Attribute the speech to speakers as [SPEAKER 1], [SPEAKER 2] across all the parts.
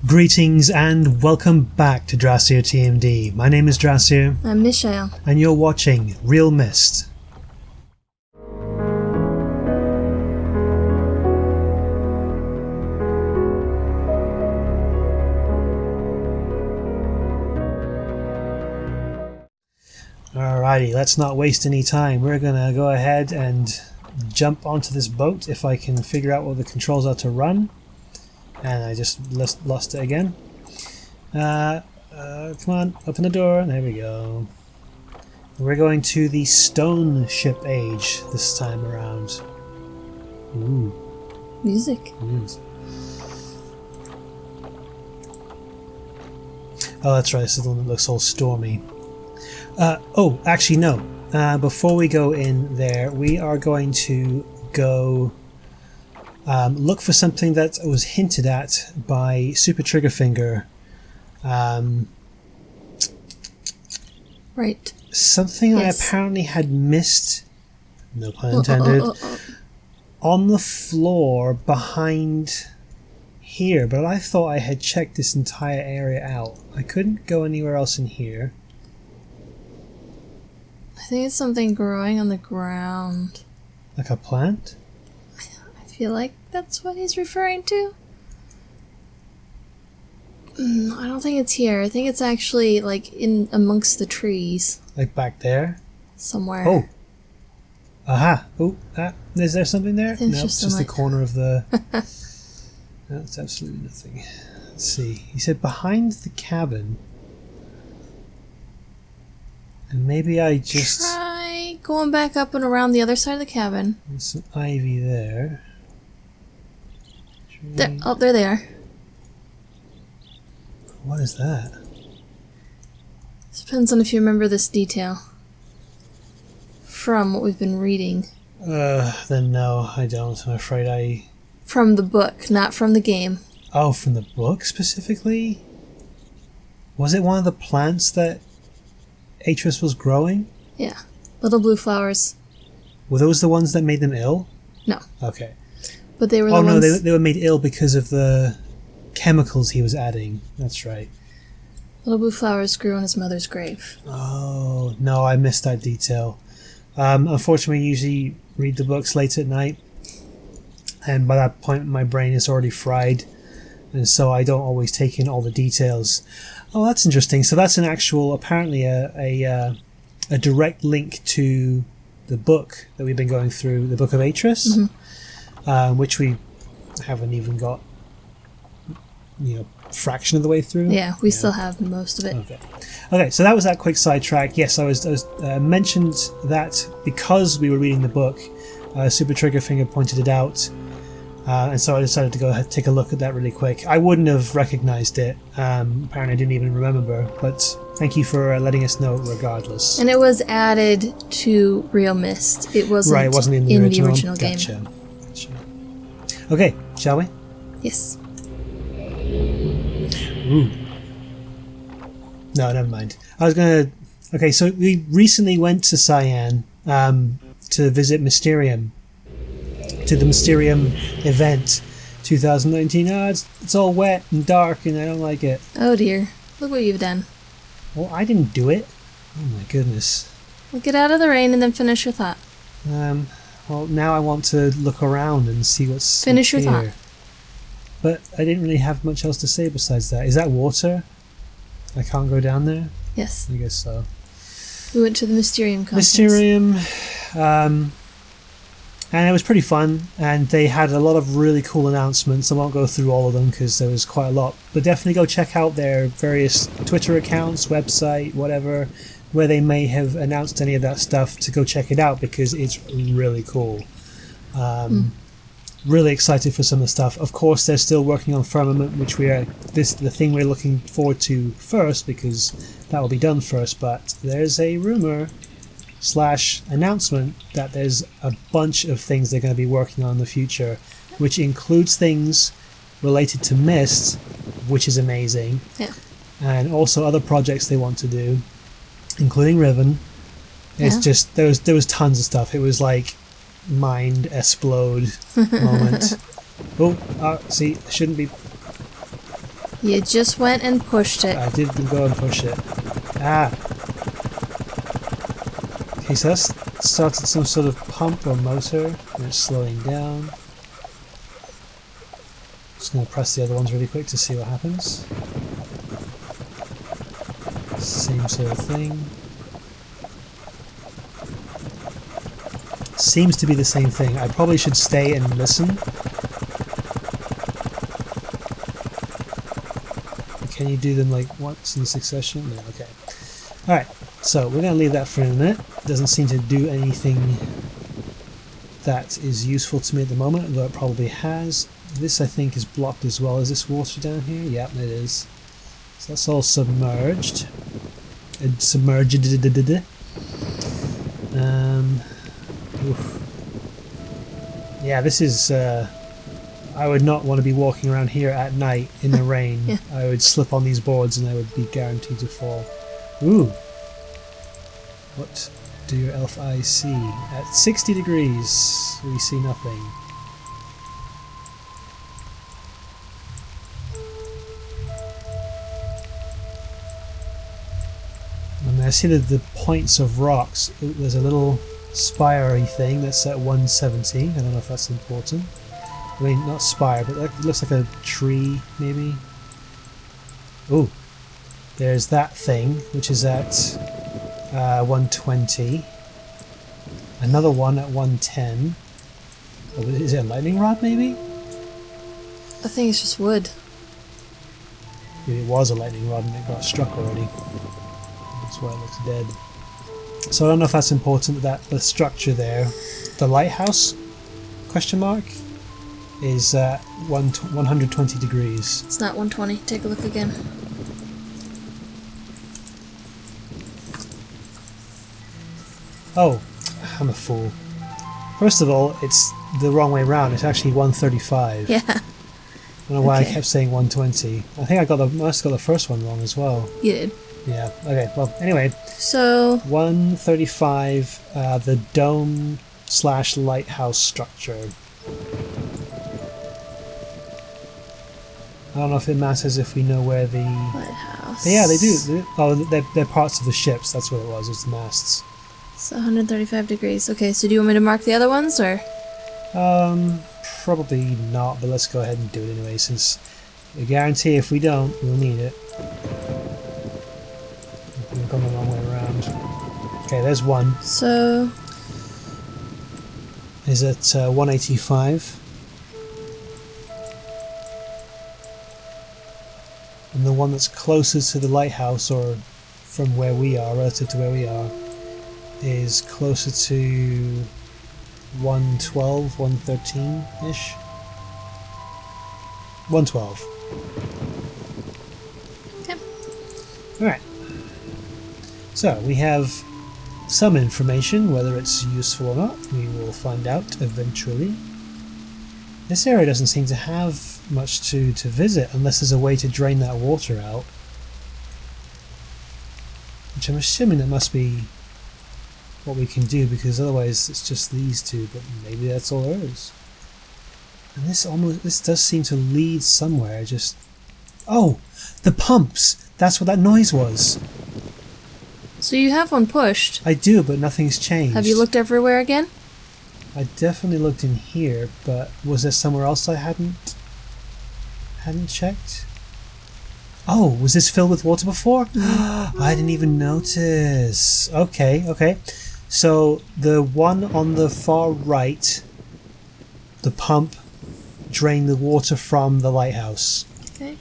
[SPEAKER 1] Greetings and welcome back to Drassier TMD. My name is Drassier.
[SPEAKER 2] I'm Michelle.
[SPEAKER 1] And you're watching realMyst. Alrighty, let's not waste any time. We're gonna go ahead and jump onto this boat if I can figure out what the controls are to run. And I just lost it again. Come on, open the door. There we go. We're going to the Stoneship age this time around. Ooh.
[SPEAKER 2] Music.
[SPEAKER 1] Oh, that's right. This is the one that looks all stormy. Oh, actually, no. Before we go in there, we are going to go look for something that was hinted at by Super Triggerfinger.
[SPEAKER 2] Right.
[SPEAKER 1] Something
[SPEAKER 2] Yes.
[SPEAKER 1] I apparently had missed, no pun intended, on the floor behind here, but I thought I had checked this entire area out. I couldn't go anywhere else in here.
[SPEAKER 2] I think it's something growing on the ground.
[SPEAKER 1] Like a plant?
[SPEAKER 2] I feel like that's what he's referring to. I don't think it's here. I think it's actually like in amongst the trees
[SPEAKER 1] Like back there?
[SPEAKER 2] somewhere.
[SPEAKER 1] Oh! Aha! Oh, is there something there?
[SPEAKER 2] think it's
[SPEAKER 1] No,
[SPEAKER 2] just
[SPEAKER 1] it's just the
[SPEAKER 2] like-
[SPEAKER 1] corner of the... That's absolutely nothing. Let's see. He said behind the cabin. And maybe I just...
[SPEAKER 2] Try going back up and around the other side of the cabin.
[SPEAKER 1] There's some ivy there.
[SPEAKER 2] There, oh, there they are.
[SPEAKER 1] What is that?
[SPEAKER 2] Depends on if you remember this detail from what we've been reading.
[SPEAKER 1] Then no, I don't. I'm afraid
[SPEAKER 2] From the book, not from the game.
[SPEAKER 1] Oh, from the book specifically? Was it one of the plants that Achenar was growing?
[SPEAKER 2] Yeah. Little blue flowers.
[SPEAKER 1] Were those the ones that made them ill?
[SPEAKER 2] No.
[SPEAKER 1] Okay.
[SPEAKER 2] But they were the
[SPEAKER 1] Oh no,
[SPEAKER 2] ones...
[SPEAKER 1] they were made ill because of the chemicals he was adding. That's right.
[SPEAKER 2] Little blue flowers grew on his mother's grave.
[SPEAKER 1] Oh, no, I missed that detail. Unfortunately, I usually read the books late at night. And by that point, my brain is already fried. And so I don't always take in all the details. Oh, that's interesting. So that's an actual, apparently a direct link to the book that we've been going through, the Book of Achenar, which we haven't even got, fraction of the way through.
[SPEAKER 2] Yeah, we still have most of it.
[SPEAKER 1] Okay, so that was that quick sidetrack. Yes, I was mentioned that because we were reading the book, Super Triggerfinger pointed it out, and so I decided to go ahead and take a look at that really quick. I wouldn't have recognized it. Apparently I didn't even remember, but thank you for letting us know regardless.
[SPEAKER 2] And it was added to realMyst. It wasn't,
[SPEAKER 1] Right, it wasn't in the original
[SPEAKER 2] game.
[SPEAKER 1] Gotcha. Okay, shall we?
[SPEAKER 2] Yes.
[SPEAKER 1] Ooh. No, never mind. I was gonna... Okay, so we recently went to Cyan to visit Mysterium. To the Mysterium event 2019. It's all wet and dark and I don't like it.
[SPEAKER 2] Oh dear. Look what you've done.
[SPEAKER 1] Well, I didn't do it. Oh my goodness.
[SPEAKER 2] Well, get out of the rain and then finish your thought.
[SPEAKER 1] Well, now I want to look around and see what's
[SPEAKER 2] Finish your
[SPEAKER 1] here.
[SPEAKER 2] thought.
[SPEAKER 1] But I didn't really have much else to say besides that. Is that water? I can't go down there?
[SPEAKER 2] Yes.
[SPEAKER 1] I guess so.
[SPEAKER 2] We went to the Mysterium conference.
[SPEAKER 1] Mysterium, and it was pretty fun, and they had a lot of really cool announcements. I won't go through all of them because there was quite a lot, but definitely go check out their various Twitter accounts, website, whatever, where they may have announced any of that stuff, to go check it out because it's really cool. Really excited for some of the stuff. Of course, they're still working on Firmament, which the thing we're looking forward to first, because that will be done first. But there's a rumor / announcement that there's a bunch of things they're going to be working on in the future, which includes things related to Myst, which is amazing.
[SPEAKER 2] Yeah.
[SPEAKER 1] And also other projects they want to do, including Riven. It's just there was tons of stuff. It was like mind explode moment. See, I shouldn't be.
[SPEAKER 2] You just went and pushed it.
[SPEAKER 1] I did go and push it. Ah! Okay, so that's started some sort of pump or motor, and it's slowing down. Just going to press the other ones really quick to see what happens. Same sort of thing. Seems to be the same thing. I probably should stay and listen. Can you do them like once in succession? No, okay. Alright, so we're going to leave that for a minute. Doesn't seem to do anything that is useful to me at the moment, though it probably has. This I think is blocked as well. Is this water down here? Yep, it is. So that's all submerged. Submerged. Oof. Yeah, this is... I would not want to be walking around here at night in the rain.
[SPEAKER 2] Yeah.
[SPEAKER 1] I would slip on these boards and I would be guaranteed to fall. Ooh. What do your elf eyes see? At 60 degrees, we see nothing. And I see the points of rocks. There's a little spire-y thing that's at 170. I don't know if that's important. I mean, not spire, but it looks like a tree, maybe. Ooh. There's that thing, which is at 120. Another one at 110. Oh, is it a lightning rod, maybe?
[SPEAKER 2] I think it's just wood.
[SPEAKER 1] Maybe it was a lightning rod and it got struck already. That's why it looks dead. So I don't know if that's important, that the structure there, the lighthouse, question mark, is 120 degrees.
[SPEAKER 2] It's not 120. Take a look again.
[SPEAKER 1] Oh, I'm a fool. First of all, it's the wrong way round. It's actually 135.
[SPEAKER 2] Yeah.
[SPEAKER 1] I don't know why
[SPEAKER 2] Okay.
[SPEAKER 1] I kept saying 120. I think I must have got the first one wrong as well.
[SPEAKER 2] You did.
[SPEAKER 1] Yeah, okay, well, anyway,
[SPEAKER 2] So,
[SPEAKER 1] 135, the dome/lighthouse structure. I don't know if it matters if we know where the...
[SPEAKER 2] lighthouse.
[SPEAKER 1] Yeah, they do. Oh, they're parts of the ships. That's what it was. It's the masts.
[SPEAKER 2] So 135 degrees. Okay, so do you want me to mark the other ones, or?
[SPEAKER 1] Probably not, but let's go ahead and do it anyway, since I guarantee if we don't, we'll need it. We've gone the wrong way around. Okay, there's one.
[SPEAKER 2] So,
[SPEAKER 1] Is it 185? And the one that's closest to the lighthouse, or from where we are, relative to where we are, is closer to 112, 113-ish? 112.
[SPEAKER 2] okay.
[SPEAKER 1] Alright. So, we have some information. Whether it's useful or not, we will find out eventually. This area doesn't seem to have much to visit unless there's a way to drain that water out. Which I'm assuming that must be what we can do, because otherwise it's just these two, but maybe that's all there is. And this does seem to lead somewhere, just... Oh! The pumps! That's what that noise was!
[SPEAKER 2] So you have one pushed.
[SPEAKER 1] I do, but nothing's changed.
[SPEAKER 2] Have you looked everywhere again?
[SPEAKER 1] I definitely looked in here, but was there somewhere else I hadn't checked? Oh, was this filled with water before? I didn't even notice. Okay. So the one on the far right, the pump drained the water from the lighthouse.
[SPEAKER 2] Okay.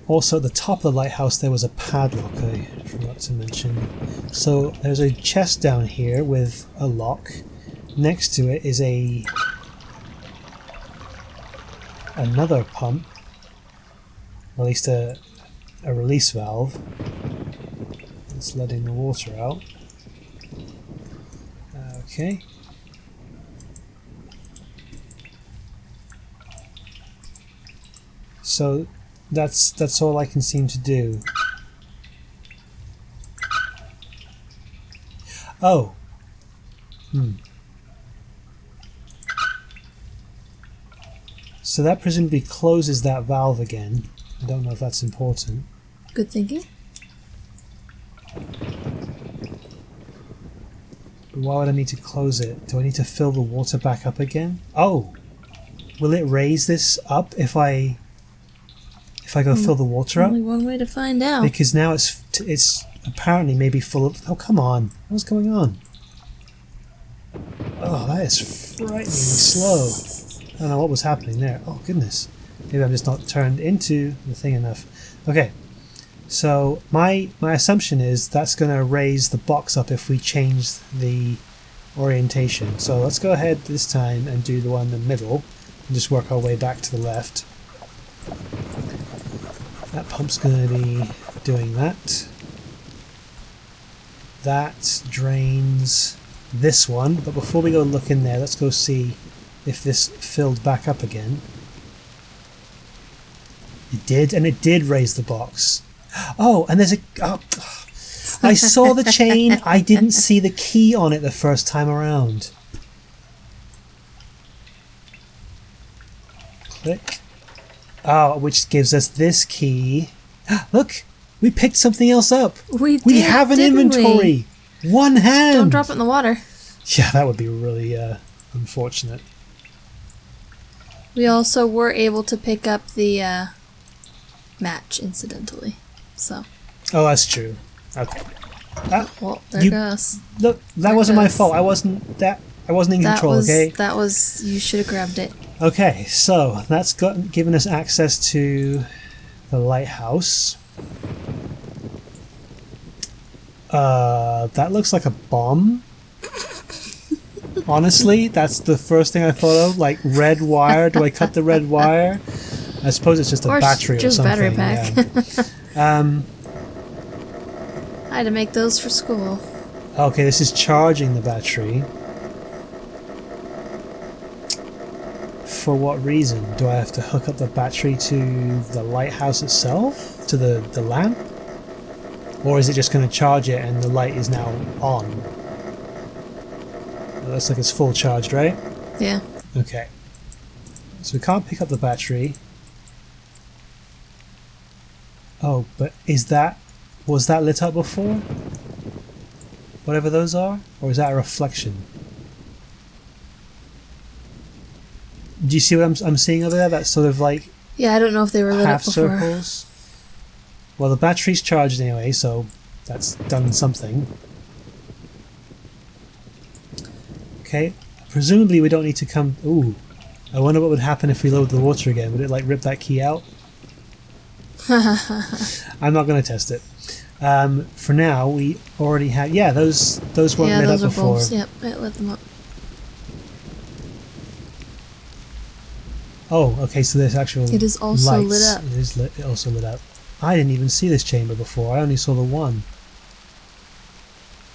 [SPEAKER 1] Also, at the top of the lighthouse there was a padlock, I forgot to mention. So there's a chest down here with a lock. Next to it is another pump, or at least a release valve. It's letting the water out. Okay. So that's all I can seem to do. Oh. So that presumably closes that valve again. I don't know if that's important.
[SPEAKER 2] Good thinking.
[SPEAKER 1] But why would I need to close it? Do I need to fill the water back up again? Oh! Will it raise this up if I go fill the water up?
[SPEAKER 2] Only one way to find out.
[SPEAKER 1] Because now it's apparently maybe full of... Oh, come on. What's going on? Oh, that is frighteningly slow. I don't know what was happening there. Oh, goodness. Maybe I'm just not turned into the thing enough. Okay. So my assumption is that's going to raise the box up if we change the orientation. So let's go ahead this time and do the one in the middle and just work our way back to the left. That pump's going to be doing that. That drains this one, but before we go look in there, let's go see if this filled back up again. It did, and it did raise the box. Oh, and there's a... Oh, I saw the chain. I didn't see the key on it the first time around. Click. Oh, which gives us this key. Look, we picked something else up. We have an inventory. One hand.
[SPEAKER 2] Don't drop it in the water.
[SPEAKER 1] Yeah, that would be really unfortunate.
[SPEAKER 2] We also were able to pick up the match, incidentally. So.
[SPEAKER 1] Oh, that's true. Okay.
[SPEAKER 2] Well, there goes.
[SPEAKER 1] Look, that wasn't my fault. I wasn't in control. Okay.
[SPEAKER 2] That was. You should have grabbed it.
[SPEAKER 1] Okay, so that's given us access to the lighthouse. That looks like a bomb. Honestly, that's the first thing I thought of. Like red wire. Do I cut the red wire? I suppose it's just a battery or something.
[SPEAKER 2] Battery pack.
[SPEAKER 1] Yeah.
[SPEAKER 2] I had to make those for school.
[SPEAKER 1] Okay, this is charging the battery. For what reason? Do I have to hook up the battery to the lighthouse itself? To the lamp? Or is it just going to charge it and the light is now on? It looks like it's full charged, right?
[SPEAKER 2] Yeah.
[SPEAKER 1] Okay. So we can't pick up the battery. Oh, but was that lit up before? Whatever those are? Or is that a reflection? Do you see what I'm seeing over there? That's sort of like...
[SPEAKER 2] Yeah, I don't know if they were lit up before.
[SPEAKER 1] Half circles. Well, the battery's charged anyway, so that's done something. Okay. Presumably we don't need to come... Ooh. I wonder what would happen if we load the water again. Would it like rip that key out? I'm not going to test it. For now, we already had... Yeah, those weren't lit up before.
[SPEAKER 2] Bulbs. Yep, it lit them up.
[SPEAKER 1] Oh, okay, so there's actual
[SPEAKER 2] It is also
[SPEAKER 1] lights.
[SPEAKER 2] lit up.
[SPEAKER 1] It is also lit up. I didn't even see this chamber before. I only saw the one.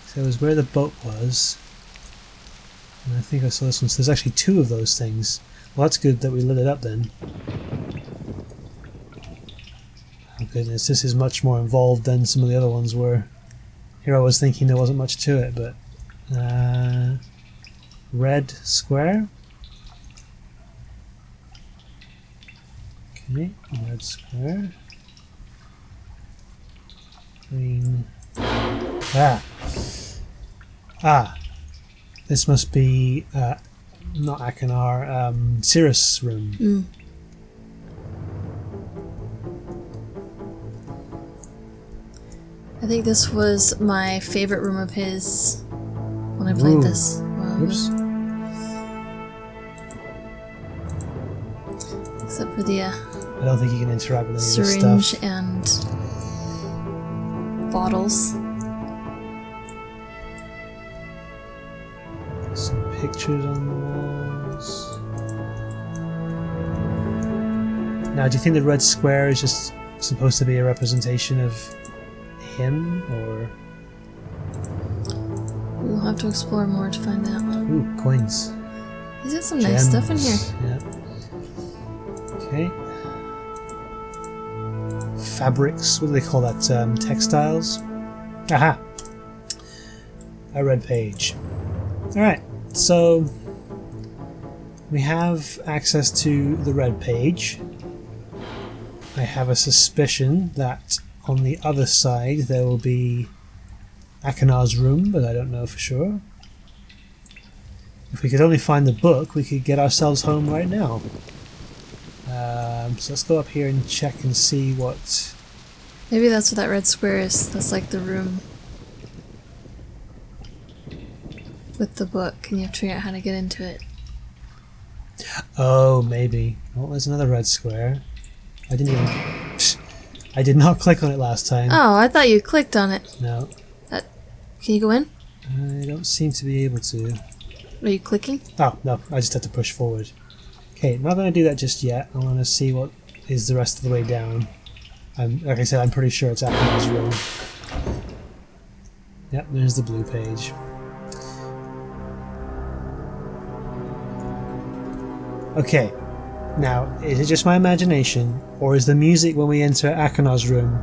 [SPEAKER 1] So it was where the boat was. And I think I saw this one. So there's actually two of those things. Well, that's good that we lit it up then. Oh goodness, this is much more involved than some of the other ones were. Here I was thinking there wasn't much to it, but... red square? Okay, red square. Green. This must be not Achenar, Sirrus' room.
[SPEAKER 2] I think this was my favorite room of his when I played this.
[SPEAKER 1] Oops.
[SPEAKER 2] Except for the
[SPEAKER 1] I don't think you can interact with any of this
[SPEAKER 2] syringe
[SPEAKER 1] stuff.
[SPEAKER 2] and bottles.
[SPEAKER 1] Some pictures on the walls. Now, do you think the red square is just supposed to be a representation of him, or...?
[SPEAKER 2] We'll have to explore more to find out.
[SPEAKER 1] Ooh, coins.
[SPEAKER 2] He's got some nice stuff in here.
[SPEAKER 1] Yeah. Okay. Fabrics, what do they call that? Textiles? Aha! a red page. Alright, so we have access to the red page. I have a suspicion that on the other side there will be Achenar's room, but I don't know for sure. If we could only find the book, we could get ourselves home right now. So let's go up here and check and see what...
[SPEAKER 2] Maybe that's what that red square is. That's like the room with the book, and you have to figure out how to get into it.
[SPEAKER 1] Oh, maybe. Oh, there's another red square. I didn't even... I did not click on it last time.
[SPEAKER 2] Oh, I thought you clicked on it.
[SPEAKER 1] No.
[SPEAKER 2] Can you go in?
[SPEAKER 1] I don't seem to be able to.
[SPEAKER 2] Are you clicking?
[SPEAKER 1] Oh, no. I just had to push forward. Okay, not going to do that just yet. I want to see what is the rest of the way down. Like I said, I'm pretty sure it's Achenar's room. Yep, there's the blue page. Okay, now, is it just my imagination, or is the music when we enter Achenar's room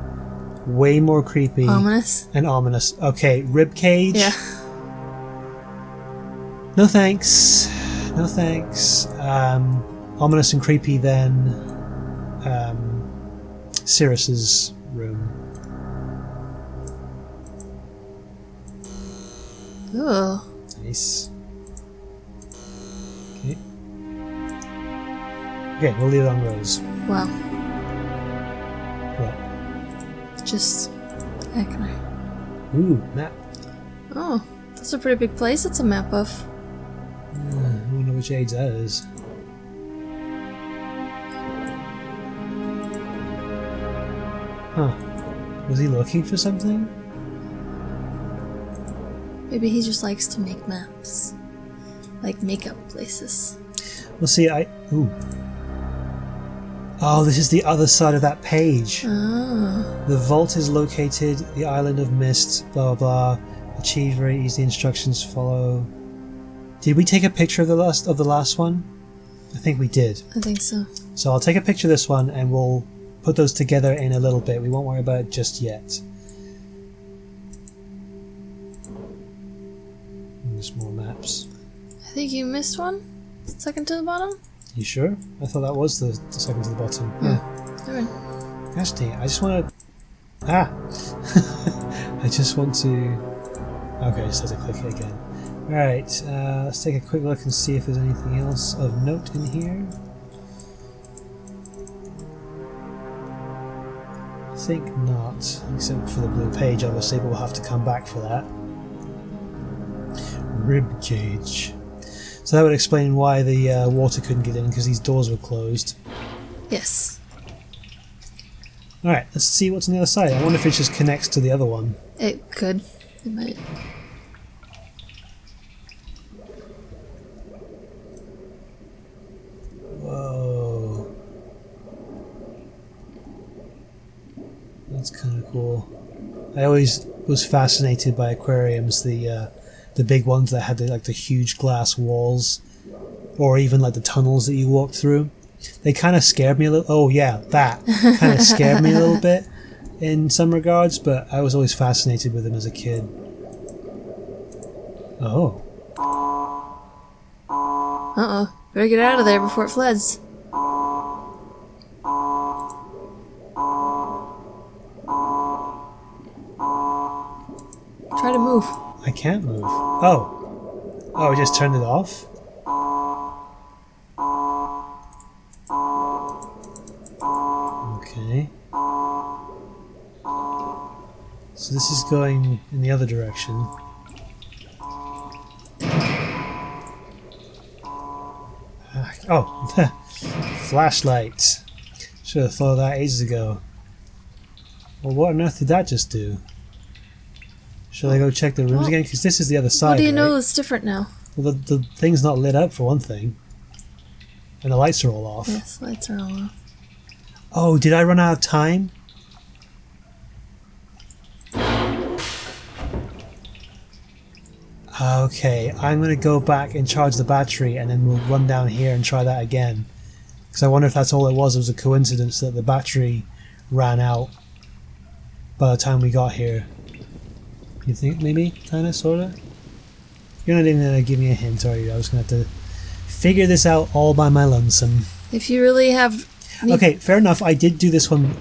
[SPEAKER 1] way more creepy
[SPEAKER 2] Ominous?
[SPEAKER 1] and ominous? Okay, ribcage?
[SPEAKER 2] Yeah.
[SPEAKER 1] No thanks. No thanks. Ominous and creepy then Sirrus's room.
[SPEAKER 2] Ooh.
[SPEAKER 1] Nice. Okay. Okay, we'll leave it on Rose.
[SPEAKER 2] Wow.
[SPEAKER 1] What?
[SPEAKER 2] Just Achenar.
[SPEAKER 1] Ooh, map.
[SPEAKER 2] Oh, that's a pretty big place. It's a map of.
[SPEAKER 1] I wonder which age that is. Huh. Was he looking for something?
[SPEAKER 2] Maybe he just likes to make maps. Like makeup places.
[SPEAKER 1] We'll see, Ooh. Oh, this is the other side of that page.
[SPEAKER 2] Oh.
[SPEAKER 1] The vault is located, the island of mist, blah blah blah. Achieve very easy, instructions follow. Did we take a picture of the last one? I think we did.
[SPEAKER 2] I think so.
[SPEAKER 1] So I'll take a picture of this one and we'll put those together in a little bit. We won't worry about it just yet. And there's more maps.
[SPEAKER 2] I think you missed one. Second to the bottom.
[SPEAKER 1] You sure? I thought that was the second to the bottom. Yeah.
[SPEAKER 2] Alright.
[SPEAKER 1] Gosh dang it, I just want to... Ah! I just want to... Okay, I just had to click it again. Alright, let's take a quick look and see if there's anything else of note in here. I think not, except for the blue page obviously, but we'll have to come back for that. Rib cage. So that would explain why the water couldn't get in, because these doors were closed.
[SPEAKER 2] Yes.
[SPEAKER 1] Alright, let's see what's on the other side. I wonder if it just connects to the other one.
[SPEAKER 2] It could. It might.
[SPEAKER 1] Whoa. That's kind of cool. I always was fascinated by aquariums, the big ones that had the huge glass walls, or even like the tunnels that you walked through. They kind of scared me a little. Oh yeah, that kind of scared me a little bit in some regards, but I was always fascinated with them as a kid. Oh.
[SPEAKER 2] Uh-oh. Better get out of there before it floods. Try to move.
[SPEAKER 1] I can't move. Oh. Oh, I just turned it off? Okay. So this is going in the other direction. Oh, flashlight. Should have thought of that ages ago. Well, what on earth did that just do? Should I go check the rooms again? Because this is the other side.
[SPEAKER 2] How do you know
[SPEAKER 1] right?
[SPEAKER 2] it's different now?
[SPEAKER 1] Well, the thing's not lit up for one thing. And the lights are all off.
[SPEAKER 2] Yes, lights are all off.
[SPEAKER 1] Oh, did I run out of time? Okay, I'm going to go back and charge the battery and then we'll run down here and try that again. Because I wonder if that's all it was a coincidence that the battery ran out by the time we got here. You think maybe? Kinda, sorta? You're not even going to give me a hint, are you? I was going to have to figure this out all by my lonesome.
[SPEAKER 2] If you really have...
[SPEAKER 1] Okay, fair enough. I did do this one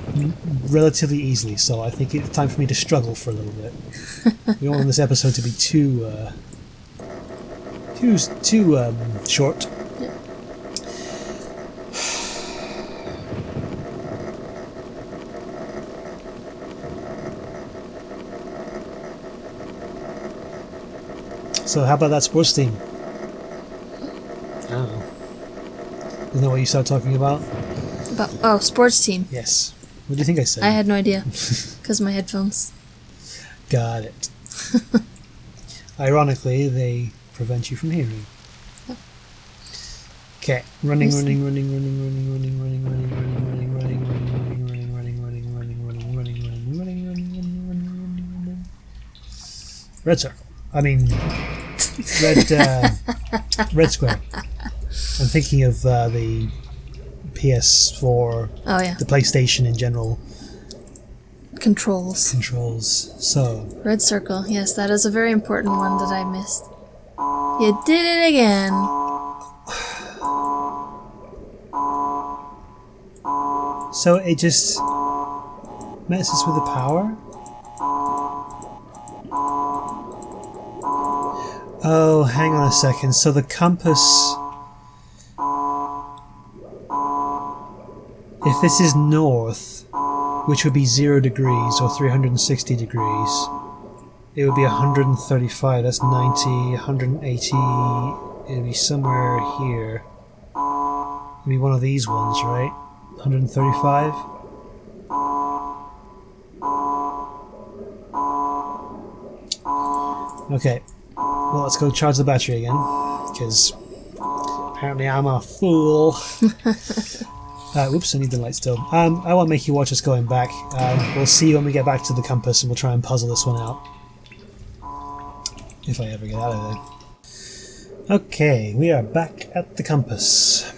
[SPEAKER 1] relatively easily, so I think it's time for me to struggle for a little bit. We don't want this episode to be too short.
[SPEAKER 2] Yep.
[SPEAKER 1] So how about that sports team? I don't know. Isn't that what you started talking about?
[SPEAKER 2] Sports team.
[SPEAKER 1] Yes. What do you think I said?
[SPEAKER 2] I had no idea. Because my headphones.
[SPEAKER 1] Got it. Ironically, they prevent you from hearing.
[SPEAKER 2] Yep.
[SPEAKER 1] Okay. Running. Red circle. I mean, red square. I'm thinking of the PS4,
[SPEAKER 2] Oh, yeah.
[SPEAKER 1] the PlayStation in general.
[SPEAKER 2] Controls.
[SPEAKER 1] So,
[SPEAKER 2] Red circle. Yes, that is a very important one that I missed. You did it again.
[SPEAKER 1] so it just messes with the power. Oh, hang on a second. So the compass, if this is north, which would be 0 degrees or 360 degrees, it would be 135. That's 90, 180. It would be somewhere here. It would be one of these ones, right? 135. Okay. Well, let's go charge the battery again, because apparently I'm a fool. Whoops, I need the light still. I won't make you watch us going back. We'll see when we get back to the compass, and we'll try and puzzle this one out. If I ever get out of there. Okay, we are back at the compass.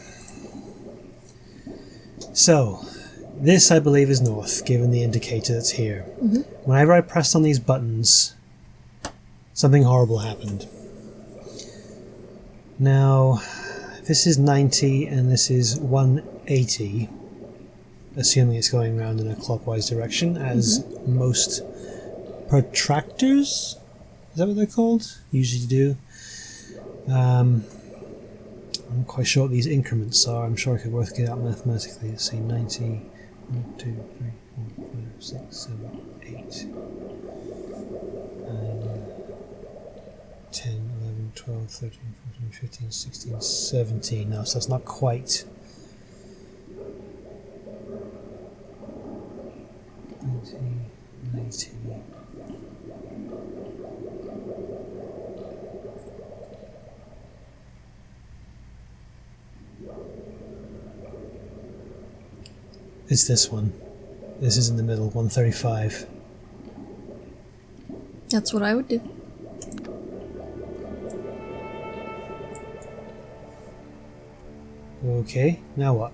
[SPEAKER 1] So, this I believe is north, given the indicator that's here.
[SPEAKER 2] Mm-hmm.
[SPEAKER 1] Whenever I pressed on these buttons, something horrible happened. Now, this is 90 and this is 180, assuming it's going around in a clockwise direction, as most protractors, is that what they're called? Usually do. I'm not quite sure what these increments are. I'm sure I could work it out mathematically. Let's see, 90, 1, 2, 3, 4, 5, 6, 7, 8. 10, 11, 12, 13, 14, 15, 16, 17 now, so that's not quite 19, 90. It's this one. This is in the middle, 135.
[SPEAKER 2] That's what I would do.
[SPEAKER 1] Okay, now what?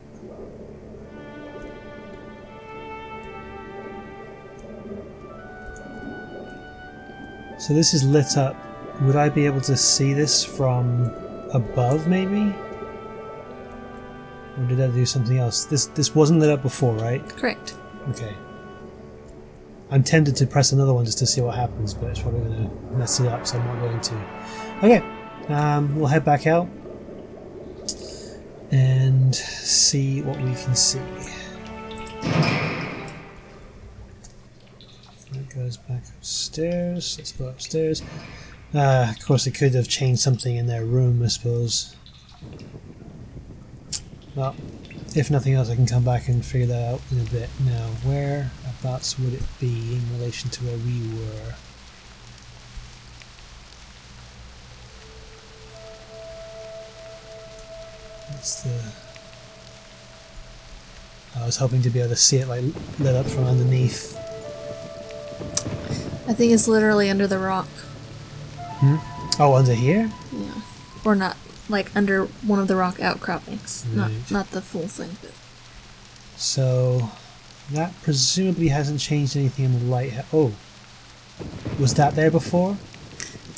[SPEAKER 1] So this is lit up. Would I be able to see this from above, maybe? Or did I do something else? This wasn't lit up before, right?
[SPEAKER 2] Correct.
[SPEAKER 1] Okay. I'm tempted to press another one just to see what happens, but it's probably going to mess it up, so I'm not going to. Okay, we'll head back out and see what we can see. That goes back upstairs. Let's go upstairs. Of course, it could have changed something in their room, I suppose. Well, if nothing else, I can come back and figure that out in a bit. Now, whereabouts would it be in relation to where we were? That's the... I was hoping to be able to see it like lit up from underneath.
[SPEAKER 2] I think it's literally under the rock.
[SPEAKER 1] Oh, under here?
[SPEAKER 2] Yeah. Or not, like under one of the rock outcroppings.
[SPEAKER 1] Right.
[SPEAKER 2] Not the full thing, but...
[SPEAKER 1] So, that presumably hasn't changed anything in the light. Oh. Was that there before?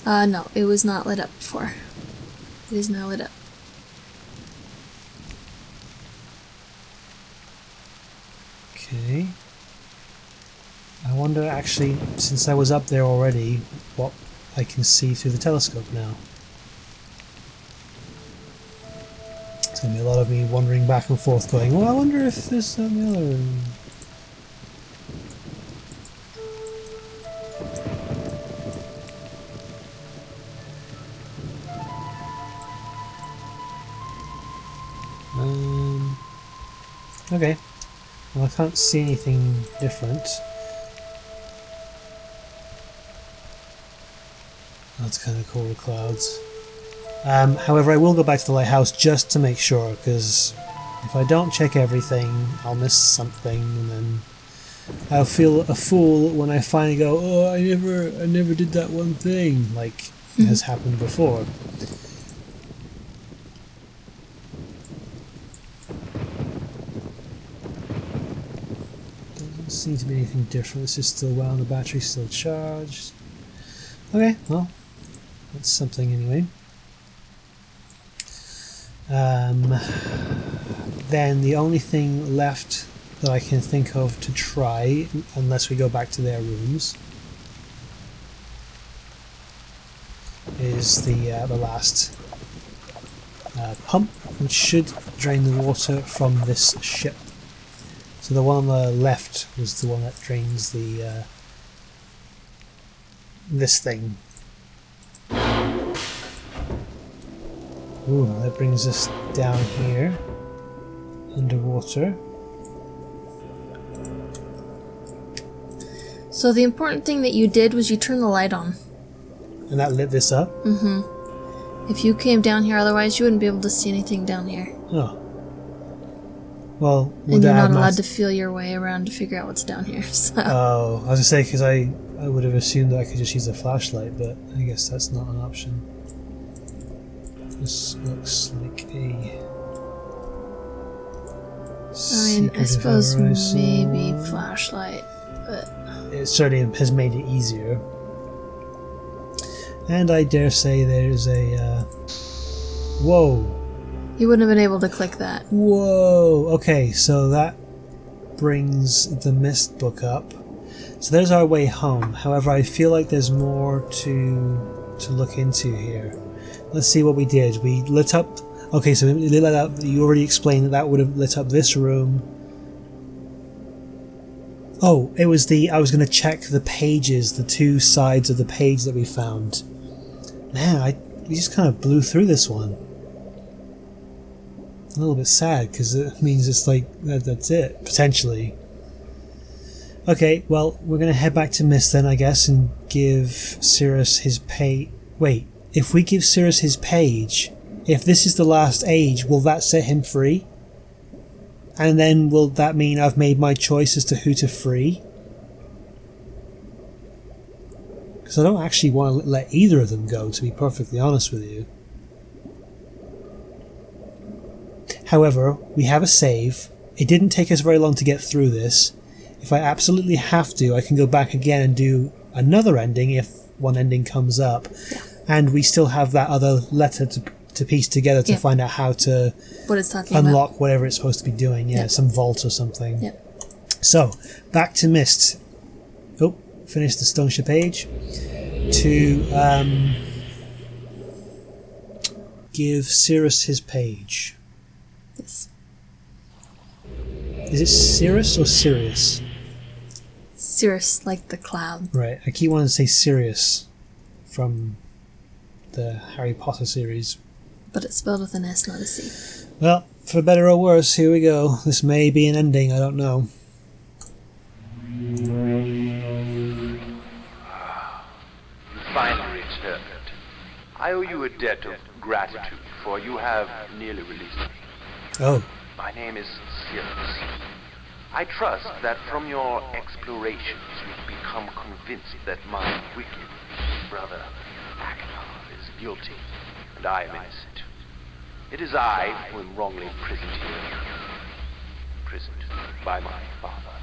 [SPEAKER 2] No, it was not lit up before. It is now lit up.
[SPEAKER 1] Okay. I wonder, actually, since I was up there already, what I can see through the telescope now. It's going to be a lot of me wandering back and forth going, well, I wonder if there's some other room. Okay. Well, I can't see anything different. That's kind of cool, the clouds. However, I will go back to the lighthouse just to make sure, because if I don't check everything, I'll miss something, and then I'll feel a fool when I finally go, oh, I never did that one thing, like has happened before. Doesn't seem to be anything different. This is still wound, the battery's still charged. Okay, well, that's something anyway. Then the only thing left that I can think of to try, unless we go back to their rooms, is the last pump, which should drain the water from this ship. So the one on the left was the one that drains the this thing. Ooh, that brings us down here, underwater.
[SPEAKER 2] So the important thing that you did was you turned the light on.
[SPEAKER 1] And that lit this up?
[SPEAKER 2] Mm-hmm. If you came down here, otherwise you wouldn't be able to see anything down here.
[SPEAKER 1] Oh. Well,
[SPEAKER 2] and you're not allowed to feel your way around to figure out what's down here. So.
[SPEAKER 1] Oh, I was going to say, because I would have assumed that I could just use a flashlight, but I guess that's not an option. This looks like a...
[SPEAKER 2] I mean, I suppose maybe flashlight, but...
[SPEAKER 1] It certainly has made it easier. And I dare say there's a... Whoa!
[SPEAKER 2] You wouldn't have been able to click that.
[SPEAKER 1] Whoa! Okay, so that brings the Myst book up. So there's our way home. However, I feel like there's more to look into here. Let's see what we did. We lit up... Okay, so we lit up... You already explained that would have lit up this room. Oh, it was the... I was going to check the pages, the two sides of the page that we found. Man, we just kind of blew through this one. A little bit sad, because it means it's like... that's it, potentially. Okay, well, we're going to head back to Myst then, I guess, and give Sirrus his pay... Wait. If we give Sirrus his page, if this is the last age, will that set him free? And then will that mean I've made my choice as to who to free? Because I don't actually want to let either of them go, to be perfectly honest with you. However, we have a save. It didn't take us very long to get through this. If I absolutely have to, I can go back again and do another ending if one ending comes up.
[SPEAKER 2] Yeah.
[SPEAKER 1] And we still have that other letter to piece together to find out how to
[SPEAKER 2] what it's talking
[SPEAKER 1] unlock
[SPEAKER 2] about.
[SPEAKER 1] Whatever it's supposed to be doing. Yeah, some vault or something.
[SPEAKER 2] Yep.
[SPEAKER 1] So, back to Myst. Oh, finish the Stoneship age. To give Sirrus his page.
[SPEAKER 2] Yes.
[SPEAKER 1] Is it Sirrus or Sirius?
[SPEAKER 2] Sirrus, like the cloud.
[SPEAKER 1] Right, I keep wanting to say Sirius from the Harry Potter series.
[SPEAKER 2] But it's spelled with an S, not a C.
[SPEAKER 1] Well, for better or worse, here we go. This may be an ending, I don't know.
[SPEAKER 3] You finally returned. I owe you a debt of gratitude, for you have nearly released me.
[SPEAKER 1] Oh.
[SPEAKER 3] My name is Sirrus. I trust that from your explorations you've become convinced that my wicked brother Achenar is guilty, and I am innocent. It is I who am wrongly imprisoned here. Imprisoned by my father.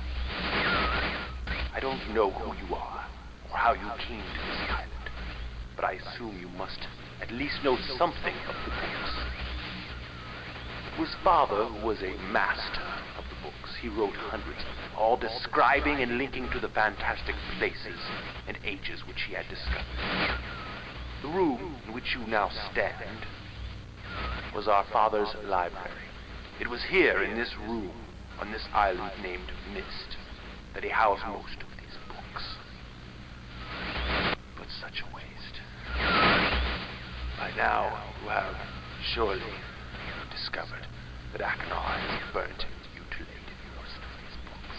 [SPEAKER 3] I don't know who you are, or how you came to this island. but I assume you must at least know something of the books. It was Father who was a master of the books. He wrote hundreds of them, all describing and linking to the fantastic places and ages which he had discovered. The room in which you now stand was our father's library. It was here, in this room, on this island named Myst, that he housed most of these books. But such a waste. By now, you have surely discovered that Achenar has burnt and mutilated most of these books.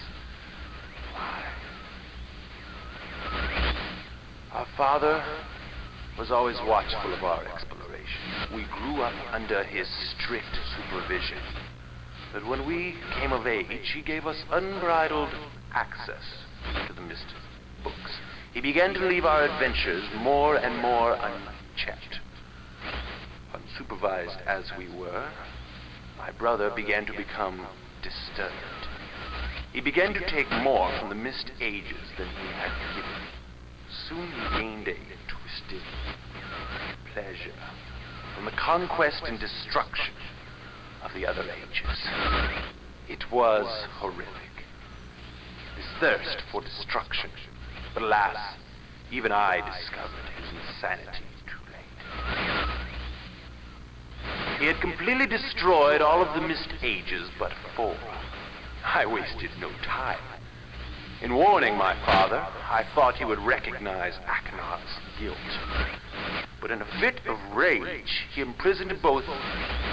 [SPEAKER 3] Why? Our father was always watchful of our exploration. We grew up under his strict supervision. But when we came of age, he gave us unbridled access to the Myst books. He began to leave our adventures more and more unchecked. Unsupervised as we were, my brother began to become disturbed. He began to take more from the Myst ages than he had given. Soon he gained a twisted pleasure from the conquest and destruction of the other ages. It was horrific. This thirst for destruction. But alas, even I discovered his insanity too late. He had completely destroyed all of the Myst ages but 4. I wasted no time. In warning my father, I thought he would recognize Achenar's guilt. But in a fit of rage, he imprisoned both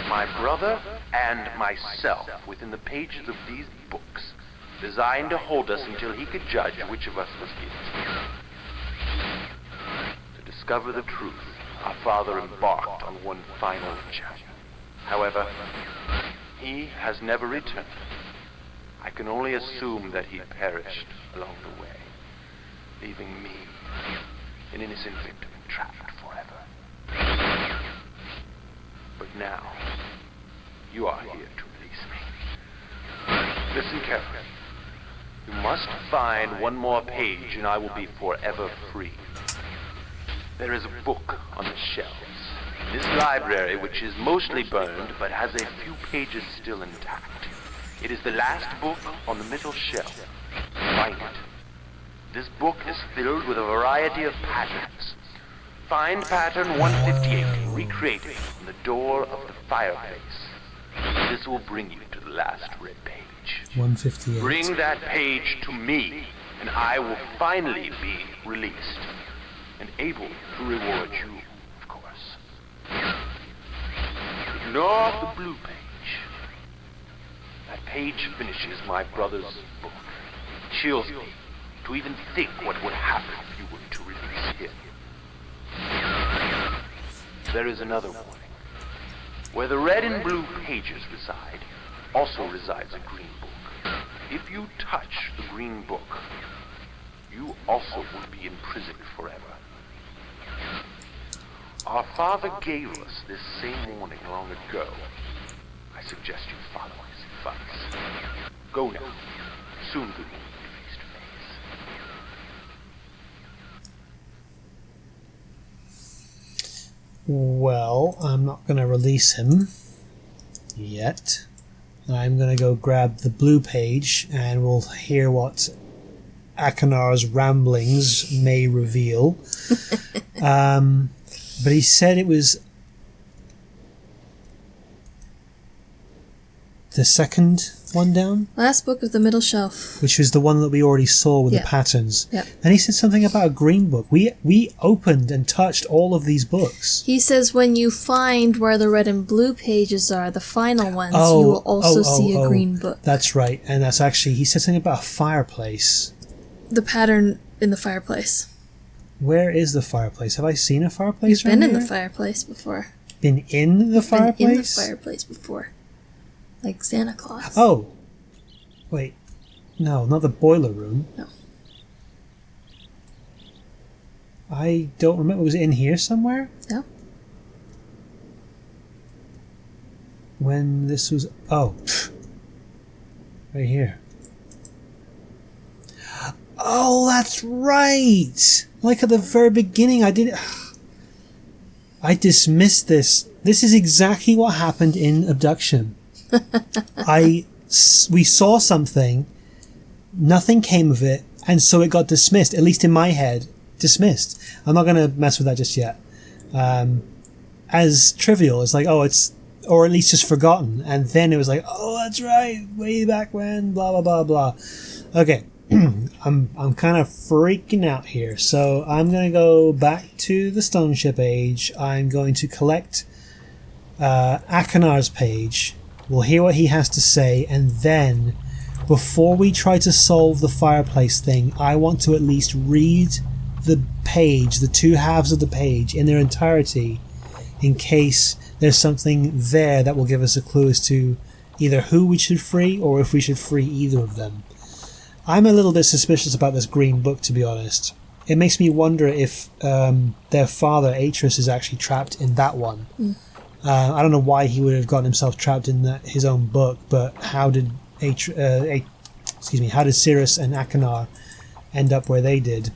[SPEAKER 3] my brother and myself within the pages of these books, designed to hold us until he could judge which of us was guilty. To discover the truth, our father embarked on one final journey. However, he has never returned. I can only assume that he perished along the way, leaving me, an innocent victim, entrapped forever. But now, you are here to release me. Listen carefully. You must find one more page and I will be forever free. There is a book on the shelves. In this library, which is mostly burned but has a few pages still intact. It is the last book on the middle shelf. Find it. This book is filled with a variety of patterns. Find pattern 158 and recreate it on the door of the fireplace. This will bring you to the last red page.
[SPEAKER 1] 158.
[SPEAKER 3] Bring that page to me, and I will finally be released and able to reward you, of course. Ignore the blue page. That page finishes my brother's book. It chills me to even think what would happen if you were to release him. There is another warning. Where the red and blue pages reside, also resides a green book. If you touch the green book, you also will be imprisoned forever. Our father gave us this same warning long ago. I suggest you follow his advice. Go now. Soon we will meet face to face.
[SPEAKER 1] Well, I'm not going to release him yet. I'm going to go grab the blue page and we'll hear what Achenar's ramblings may reveal. But he said it was the second one down,
[SPEAKER 2] Last book of the middle shelf.
[SPEAKER 1] which was the one that we already saw with
[SPEAKER 2] Yeah.
[SPEAKER 1] the patterns.
[SPEAKER 2] Yep.
[SPEAKER 1] And he said something about a green book. We opened and touched all of these books.
[SPEAKER 2] He says when you find where the red and blue pages are, the final ones,
[SPEAKER 1] Oh,
[SPEAKER 2] you will also
[SPEAKER 1] oh,
[SPEAKER 2] see a
[SPEAKER 1] oh.
[SPEAKER 2] green book.
[SPEAKER 1] That's right. And that's actually, he said something about a fireplace.
[SPEAKER 2] The pattern in the fireplace.
[SPEAKER 1] Where is the fireplace? Have I seen a fireplace
[SPEAKER 2] You've been
[SPEAKER 1] around
[SPEAKER 2] in the
[SPEAKER 1] here?
[SPEAKER 2] fireplace before.
[SPEAKER 1] Been in the fireplace?
[SPEAKER 2] Been in the fireplace before. Like Santa Claus.
[SPEAKER 1] Oh. Wait. No, not the boiler room.
[SPEAKER 2] No.
[SPEAKER 1] I don't remember. Was it in here somewhere?
[SPEAKER 2] No.
[SPEAKER 1] When this was... Oh. Right here. Oh, that's right! Like at the very beginning, I didn't... I dismissed this. This is exactly what happened in Abduction. We saw something, nothing came of it, and so it got dismissed, at least in my head, dismissed. I'm not going to mess with that just yet. As trivial, it's like, oh, it's, or at least just forgotten, and then it was like, oh, that's right, way back when, blah, blah, blah, blah. Okay, I'm kind of freaking out here, so I'm going to go back to the Stoneship age. I'm going to collect Achenar's page. We'll hear what he has to say, and then, before we try to solve the fireplace thing, I want to at least read the page, the two halves of the page, in their entirety, in case there's something there that will give us a clue as to either who we should free, or if we should free either of them. I'm a little bit suspicious about this green book, to be honest. It makes me wonder if their father, Achenar, is actually trapped in that one. I don't know why he would have gotten himself trapped in his own book, but how did how did Sirrus and Achenar end up where they did?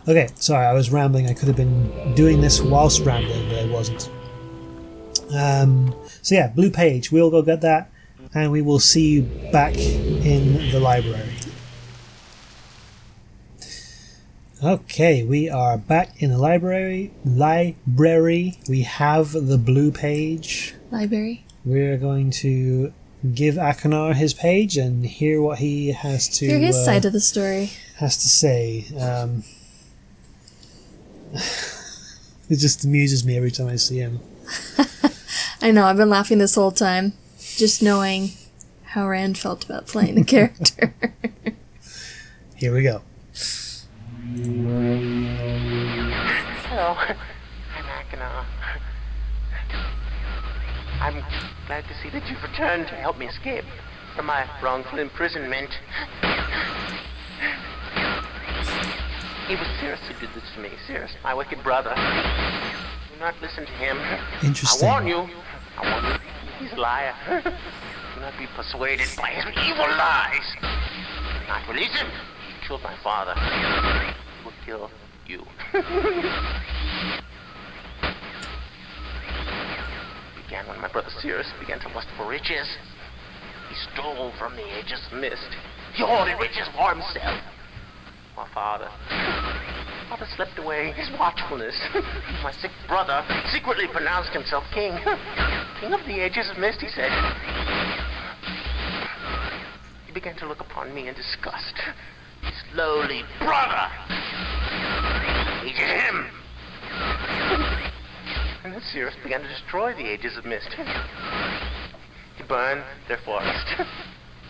[SPEAKER 1] Okay, sorry, I was rambling. I could have been doing this whilst rambling, but I wasn't. So yeah, blue page. We'll go get that, and we will see you back in the library. Okay, we are back in the library. We have the blue page.
[SPEAKER 2] Library.
[SPEAKER 1] We're going to give Achenar his page and hear what he has to...
[SPEAKER 2] Hear his side of the story.
[SPEAKER 1] Has to say. It just amuses me every time I see him.
[SPEAKER 2] I know, I've been laughing this whole time, just knowing how Rand felt about playing the character.
[SPEAKER 1] Here we go.
[SPEAKER 3] Hello, I'm Achenar. I'm glad to see that you've returned to help me escape from my wrongful imprisonment. It was Sirrus who did this to me. Sirrus, my wicked brother. Do not listen to him.
[SPEAKER 1] Interesting.
[SPEAKER 3] I warn you. He's a liar. Do not be persuaded by his evil lies. Do not release him. He killed my father. He will kill you. It began when my brother Sirrus began to lust for riches. He stole from the Achenar. He hoarded riches for himself. My father slept away his watchfulness. My sick brother secretly pronounced himself king. King of the Achenar, he said. He began to look upon me in disgust. His lowly brother hated him. And then Sirrus began to destroy the Achenar. He burned their forest.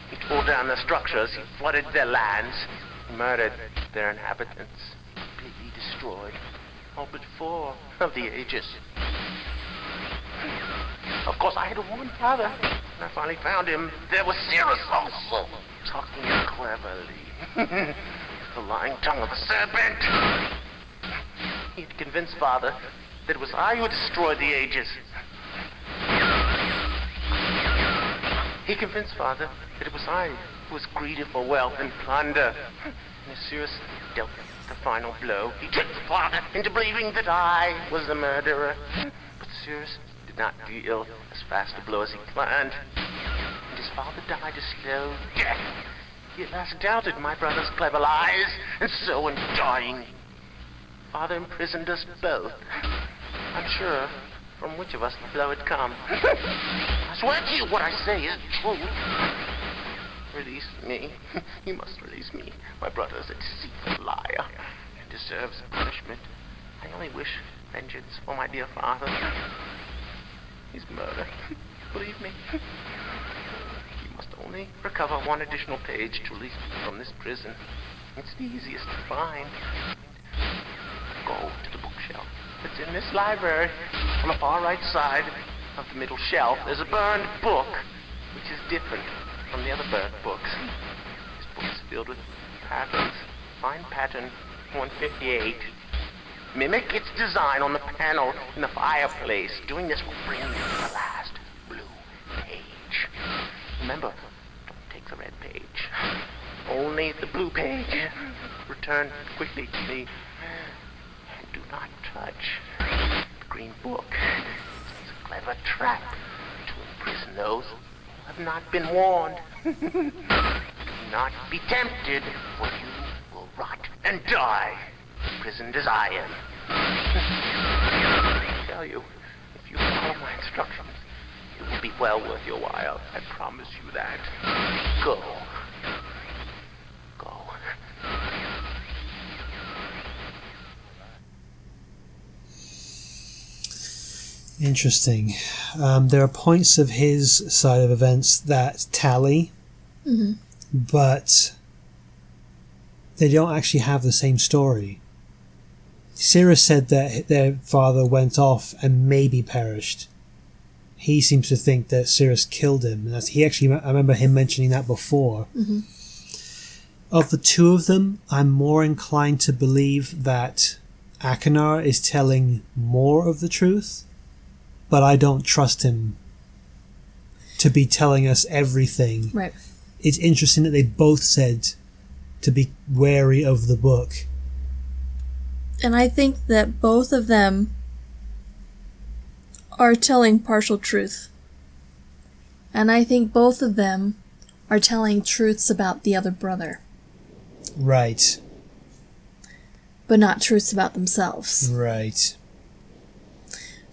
[SPEAKER 3] He tore down their structures. He flooded their lands. He murdered their inhabitants. Completely destroyed all but 4 of the Aegis. Of course, I had to warn Father. When I finally found him, there was Sirrus also, talking cleverly. The lying tongue of a serpent. He had convinced Father that it was I who had destroyed the Aegis. He convinced Father that it was I who was greedy for wealth and plunder. And as Sirrus dealt the final blow, he tricked Father into believing that I was the murderer. But Sirrus did not deal as fast a blow as he planned. And his father died a slow death. He at last doubted my brother's clever lies, and so in dying, Father imprisoned us both. Unsure from which of us the blow had come. I swear to you what I say is true. Release me. You must release me. My brother is a deceitful liar and deserves punishment. I only wish vengeance for my dear father. His murder. Believe me. You must only recover 1 additional page to release me from this prison. It's the easiest to find. Go to the bookshelf that's in this library. On the far right side of the middle shelf, there's a burned book, which is different from the other burned books. This book is filled with patterns. Find pattern 158. Mimic its design on the panel in the fireplace. Doing this will bring you to the last blue page. Remember, don't take the red page. Only the blue page. Return quickly to me. And do not touch green book. It's a clever trap to imprison those who have not been warned. Do not be tempted, for you will rot and die, imprisoned as I am. I tell you, if you follow my instructions, it will be well worth your while. I promise you that. Go. Go.
[SPEAKER 1] Interesting. There are points of his side of events that tally, but they don't actually have the same story. Sirrus said that their father went off and maybe perished. He seems to think that Sirrus killed him. I remember him mentioning that before. Of the two of them, I'm more inclined to believe that Achenar is telling more of the truth, but I don't trust him to be telling us everything.
[SPEAKER 2] Right.
[SPEAKER 1] It's interesting that they both said to be wary of the book.
[SPEAKER 2] And I think that both of them are telling partial truth. And I think both of them are telling truths about the other brother.
[SPEAKER 1] Right.
[SPEAKER 2] But not truths about themselves.
[SPEAKER 1] Right.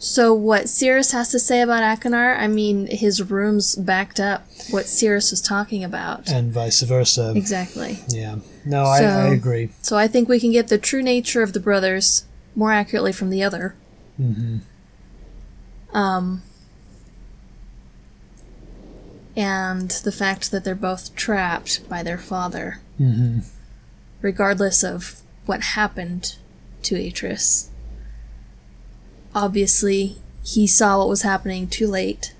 [SPEAKER 2] So what Sirrus has to say about Achenar, I mean, his rooms backed up what Sirrus was talking about.
[SPEAKER 1] And vice versa.
[SPEAKER 2] Exactly.
[SPEAKER 1] Yeah. No, I agree.
[SPEAKER 2] So I think we can get the true nature of the brothers more accurately from the other. And the fact that they're both trapped by their father. Regardless of what happened to Atreus. Obviously, he saw what was happening too late,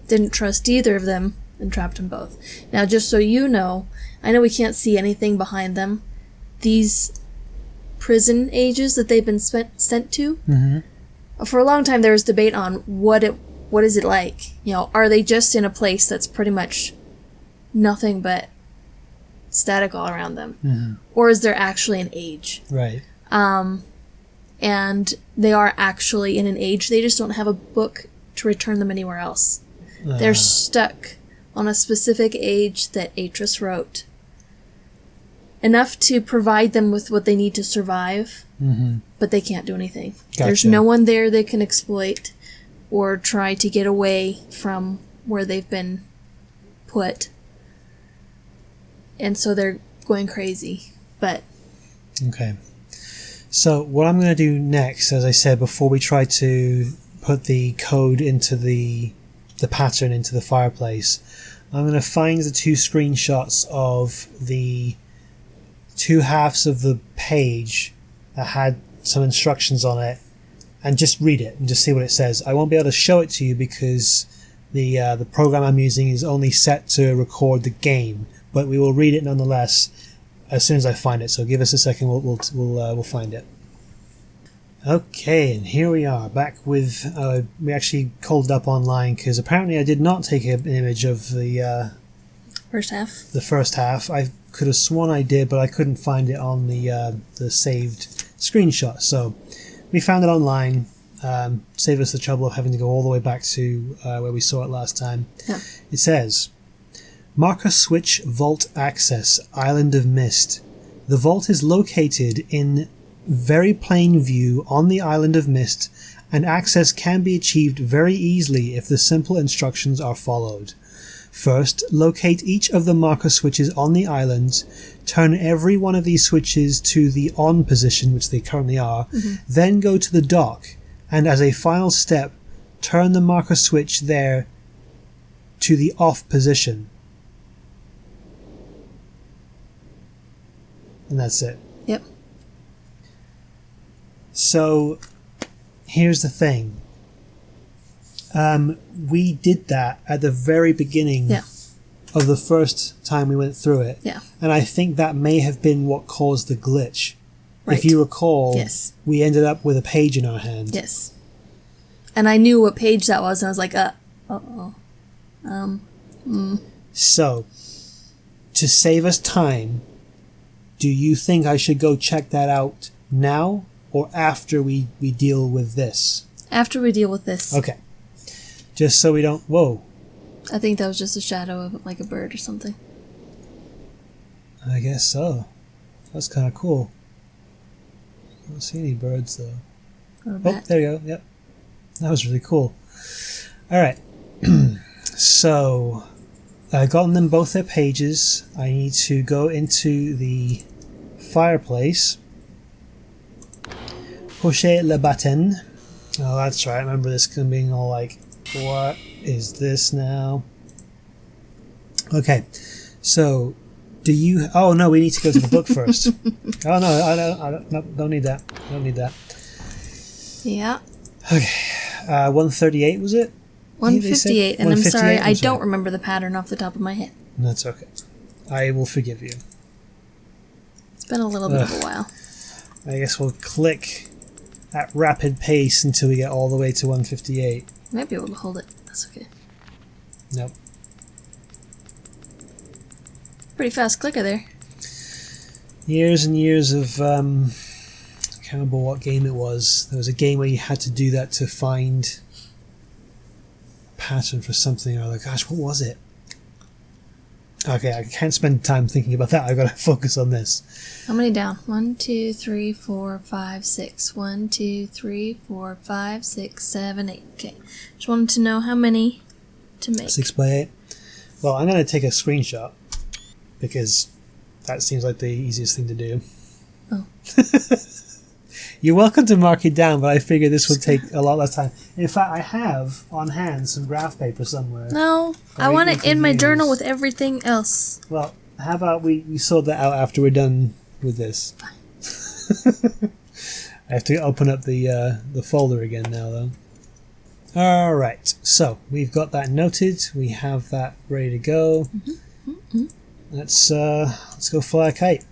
[SPEAKER 2] didn't trust either of them, and trapped them both. Now, just so you know, I know we can't see anything behind them. These prison ages that they've been sent to, for a long time there was debate on what is it like. You know, are they just in a place that's pretty much nothing but static all around them? Or is there actually an age?
[SPEAKER 1] Right.
[SPEAKER 2] And they are actually in an age. They just don't have a book to return them anywhere else. They're stuck on a specific age that Atreus wrote. Enough to provide them with what they need to survive, but they can't do anything.
[SPEAKER 1] Gotcha.
[SPEAKER 2] There's no one there they can exploit or try to get away from where they've been put. And so they're going crazy. But
[SPEAKER 1] okay. So what I'm going to do next, as I said, before we try to put the code into the pattern into the fireplace, I'm going to find the two screenshots of the two halves of the page that had some instructions on it and just read it and just see what it says. I won't be able to show it to you because the program I'm using is only set to record the game, but we will read it nonetheless as soon as I find it. So give us a second, we'll find it. Okay, and here we are, back with, we actually called it up online because apparently I did not take an image of the
[SPEAKER 2] first half.
[SPEAKER 1] The first half. I could have sworn I did, but I couldn't find it on the saved screenshot. So we found it online. Saved us the trouble of having to go all the way back to where we saw it last time.
[SPEAKER 2] Yeah.
[SPEAKER 1] It says, Marker Switch Vault Access, Island of Mist. The vault is located in very plain view on the Island of Mist, and access can be achieved very easily if the simple instructions are followed. First, locate each of the marker switches on the island, turn every one of these switches to the on position, which they currently are, then go to the dock, and as a final step, turn the marker switch there to the off position. And that's it.
[SPEAKER 2] Yep.
[SPEAKER 1] So, here's the thing. We did that at the very beginning of the first time we went through it.
[SPEAKER 2] Yeah.
[SPEAKER 1] And I think that may have been what caused the glitch.
[SPEAKER 2] Right.
[SPEAKER 1] If you recall,
[SPEAKER 2] yes,
[SPEAKER 1] we ended up with a page in our hand.
[SPEAKER 2] Yes. And I knew what page that was, and I was like, uh-oh.
[SPEAKER 1] So, to save us time, do you think I should go check that out now or after we deal with this?
[SPEAKER 2] After we deal with this.
[SPEAKER 1] Okay. Just so we don't... Whoa.
[SPEAKER 2] I think that was just a shadow of like a bird or something.
[SPEAKER 1] I guess so. That's kind of cool. I don't see any birds, though.
[SPEAKER 2] Or a
[SPEAKER 1] Oh,
[SPEAKER 2] bat.
[SPEAKER 1] there you go. Yep. That was really cool. All right. So, I've gotten them both their pages. I need to go into the fireplace. Pusher le button. Oh, that's right. I remember this being all like, what is this now? Okay. So, do you... Oh, no, we need to go to the book first. Oh, no, don't need that. I don't need that.
[SPEAKER 2] Yeah.
[SPEAKER 1] Okay. 138 was it?
[SPEAKER 2] 158, and I'm
[SPEAKER 1] 158,
[SPEAKER 2] sorry, I
[SPEAKER 1] I'm
[SPEAKER 2] don't
[SPEAKER 1] sorry.
[SPEAKER 2] remember the pattern off the top of my head.
[SPEAKER 1] That's okay. I will forgive you.
[SPEAKER 2] It's been a little bit of a while.
[SPEAKER 1] I guess we'll click at rapid pace until we get all the way to 158.
[SPEAKER 2] Might be able to hold it. That's okay.
[SPEAKER 1] Nope.
[SPEAKER 2] Pretty fast clicker there.
[SPEAKER 1] Years and years of... I can't remember what game it was. There was a game where you had to do that to find a pattern for something or other. Gosh, what was it? Okay, I can't spend time thinking about that. I've got to focus on this.
[SPEAKER 2] How many down? 1, 2, 3, 4, 5, 6. 1, 2, 3, 4, 5, 6, 7, 8. Okay. Just wanted to know how many to make.
[SPEAKER 1] 6 by 8. Well, I'm going to take a screenshot because that seems like the easiest thing to do.
[SPEAKER 2] Oh.
[SPEAKER 1] You're welcome to mark it down, but I figure this will take a lot less time. In fact, I have on hand some graph paper somewhere.
[SPEAKER 2] No, I
[SPEAKER 1] we
[SPEAKER 2] want it
[SPEAKER 1] can
[SPEAKER 2] in my
[SPEAKER 1] use.
[SPEAKER 2] journal with everything else.
[SPEAKER 1] Well, how about we sort that out after we're done with this? I have to open up the folder again now, though. All right, so we've got that noted. We have that ready to go. Let's go fly a kite.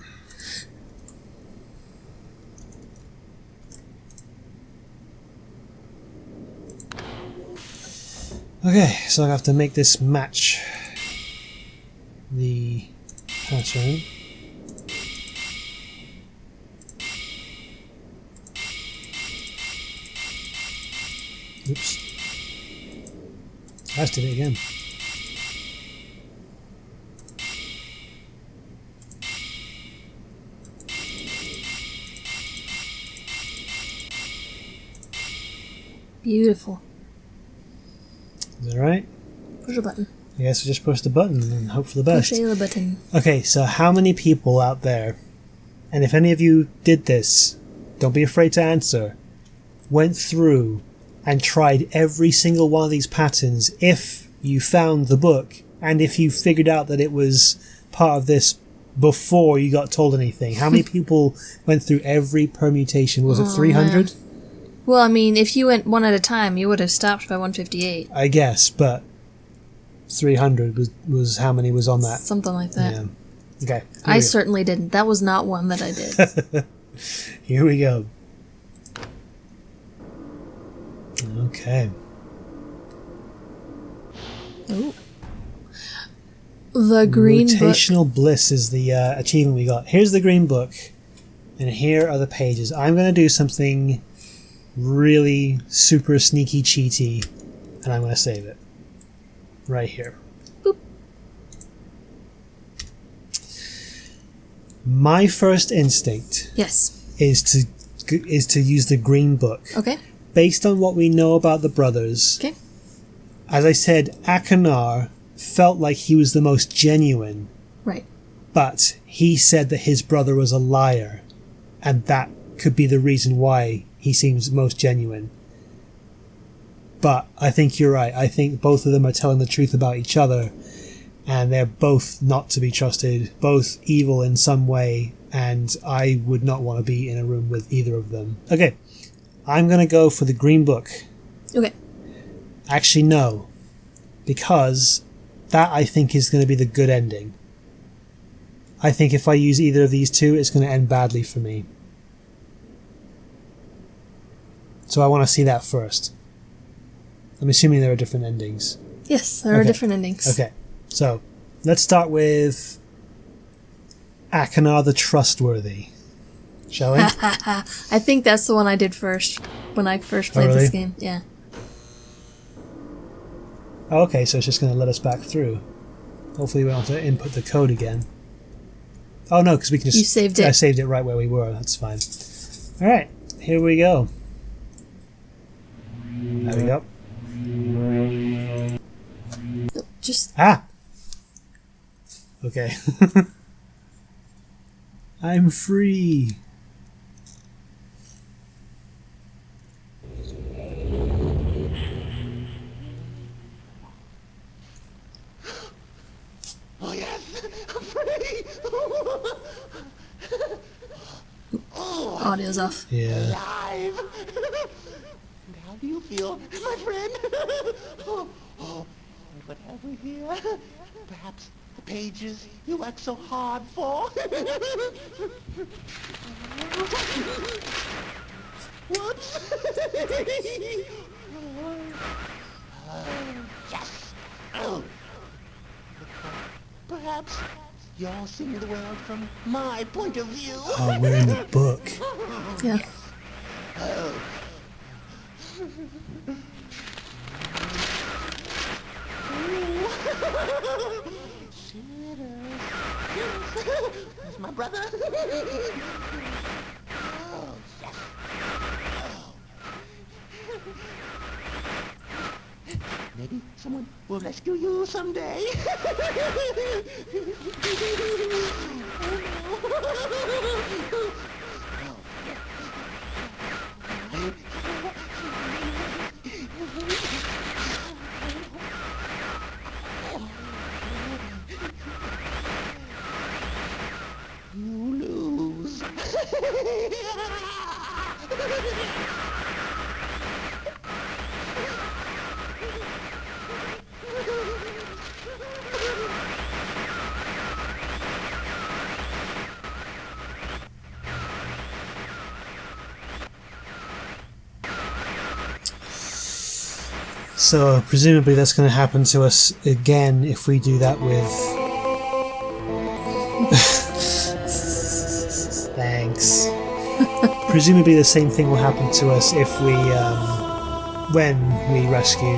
[SPEAKER 1] Okay, so I have to make this match the pattern. Oops. I just did it again.
[SPEAKER 2] Beautiful.
[SPEAKER 1] Is that right?
[SPEAKER 2] Push a button.
[SPEAKER 1] I guess we just push the button and hope for the best.
[SPEAKER 2] Push a button.
[SPEAKER 1] Okay, so how many people out there, and if any of you did this, don't be afraid to answer, went through and tried every single one of these patterns if you found the book and if you figured out that it was part of this before you got told anything? How many people went through every permutation? Was it 300?
[SPEAKER 2] Well, I mean, if you went one at a time, you would have stopped by 158.
[SPEAKER 1] I guess, but 300 was how many was on that?
[SPEAKER 2] Something like that.
[SPEAKER 1] Yeah. Okay.
[SPEAKER 2] I certainly didn't. That was not one that I did.
[SPEAKER 1] Here we go. Okay.
[SPEAKER 2] Ooh. The green book.
[SPEAKER 1] Rotational bliss is the achievement we got. Here's the green book, and here are the pages. I'm going to do something really super sneaky cheaty, and I'm going to save it right here.
[SPEAKER 2] Boop.
[SPEAKER 1] My first instinct
[SPEAKER 2] Yes.
[SPEAKER 1] is to use the green book.
[SPEAKER 2] Okay.
[SPEAKER 1] Based on what we know about the brothers,
[SPEAKER 2] Okay.
[SPEAKER 1] as I said, Achenar felt like he was the most genuine,
[SPEAKER 2] Right.
[SPEAKER 1] but he said that his brother was a liar, and that could be the reason why he seems most genuine. But I think you're right. I think both of them are telling the truth about each other, and they're both not to be trusted, both evil in some way, and I would not want to be in a room with either of them. Okay, I'm going to go for the green book.
[SPEAKER 2] Okay.
[SPEAKER 1] Actually, no, because that I think is going to be the good ending. I think if I use either of these two, it's going to end badly for me. So I want to see that first. I'm assuming there are different endings.
[SPEAKER 2] Yes, there are different endings.
[SPEAKER 1] Okay, so let's start with Achenar the Trustworthy. Shall we?
[SPEAKER 2] I think that's the one I did first. when I first played this game. Yeah.
[SPEAKER 1] Oh, okay, so it's just going to let us back through. Hopefully we don't have to input the code again. Oh no, because we can just...
[SPEAKER 2] You saved it.
[SPEAKER 1] I saved it right where we were. That's fine. Alright, here we go. There we go.
[SPEAKER 2] Just...
[SPEAKER 1] Ah! Okay. I'm free!
[SPEAKER 4] Oh yes, I'm free! Oh,
[SPEAKER 2] Audio's off.
[SPEAKER 1] Yeah.
[SPEAKER 4] alive! And how do you feel, my friend? What have we here? Perhaps the pages you worked so hard for? Whoops! Yes! Oh. Perhaps you're seeing the world from my point of view.
[SPEAKER 1] Oh, we're in the book.
[SPEAKER 2] Yeah.
[SPEAKER 4] That's my brother. Oh, yes. Maybe someone will rescue you someday. You lose.
[SPEAKER 1] So, presumably that's going to happen to us again if we do that with... Thanks. Presumably the same thing will happen to us if we, when we rescue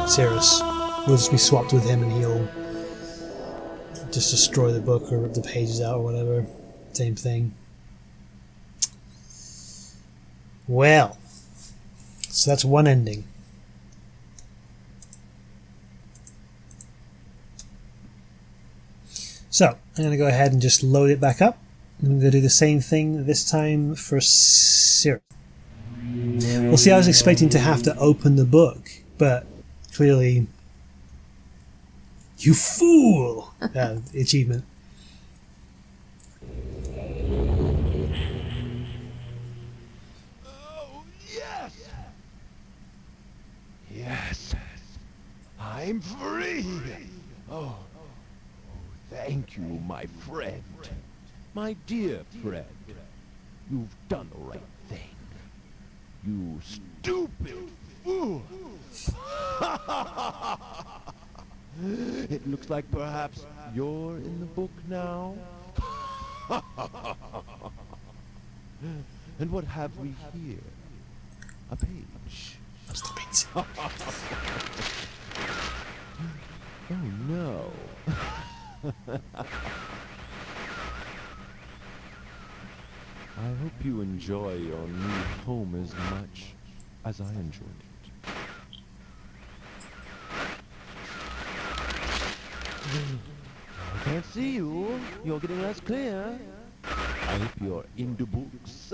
[SPEAKER 1] Sirrus. We'll just be swapped with him and he'll just destroy the book or rip the pages out or whatever. Same thing. Well, so that's one ending. So, I'm going to go ahead and just load it back up. I'm going to do the same thing this time for Sirrus. Well, see, I was expecting to have to open the book, but clearly... You fool! Achievement.
[SPEAKER 4] Oh, yes! Yes, I'm free! Oh, thank you, my friend. My dear friend. You've done the right thing. You stupid fool! It looks like perhaps you're in the book now. And what have we here? A page. Oh no. I hope you enjoy your new home as much as I enjoyed it. I can't see you. You're getting less clear. I hope you're into books.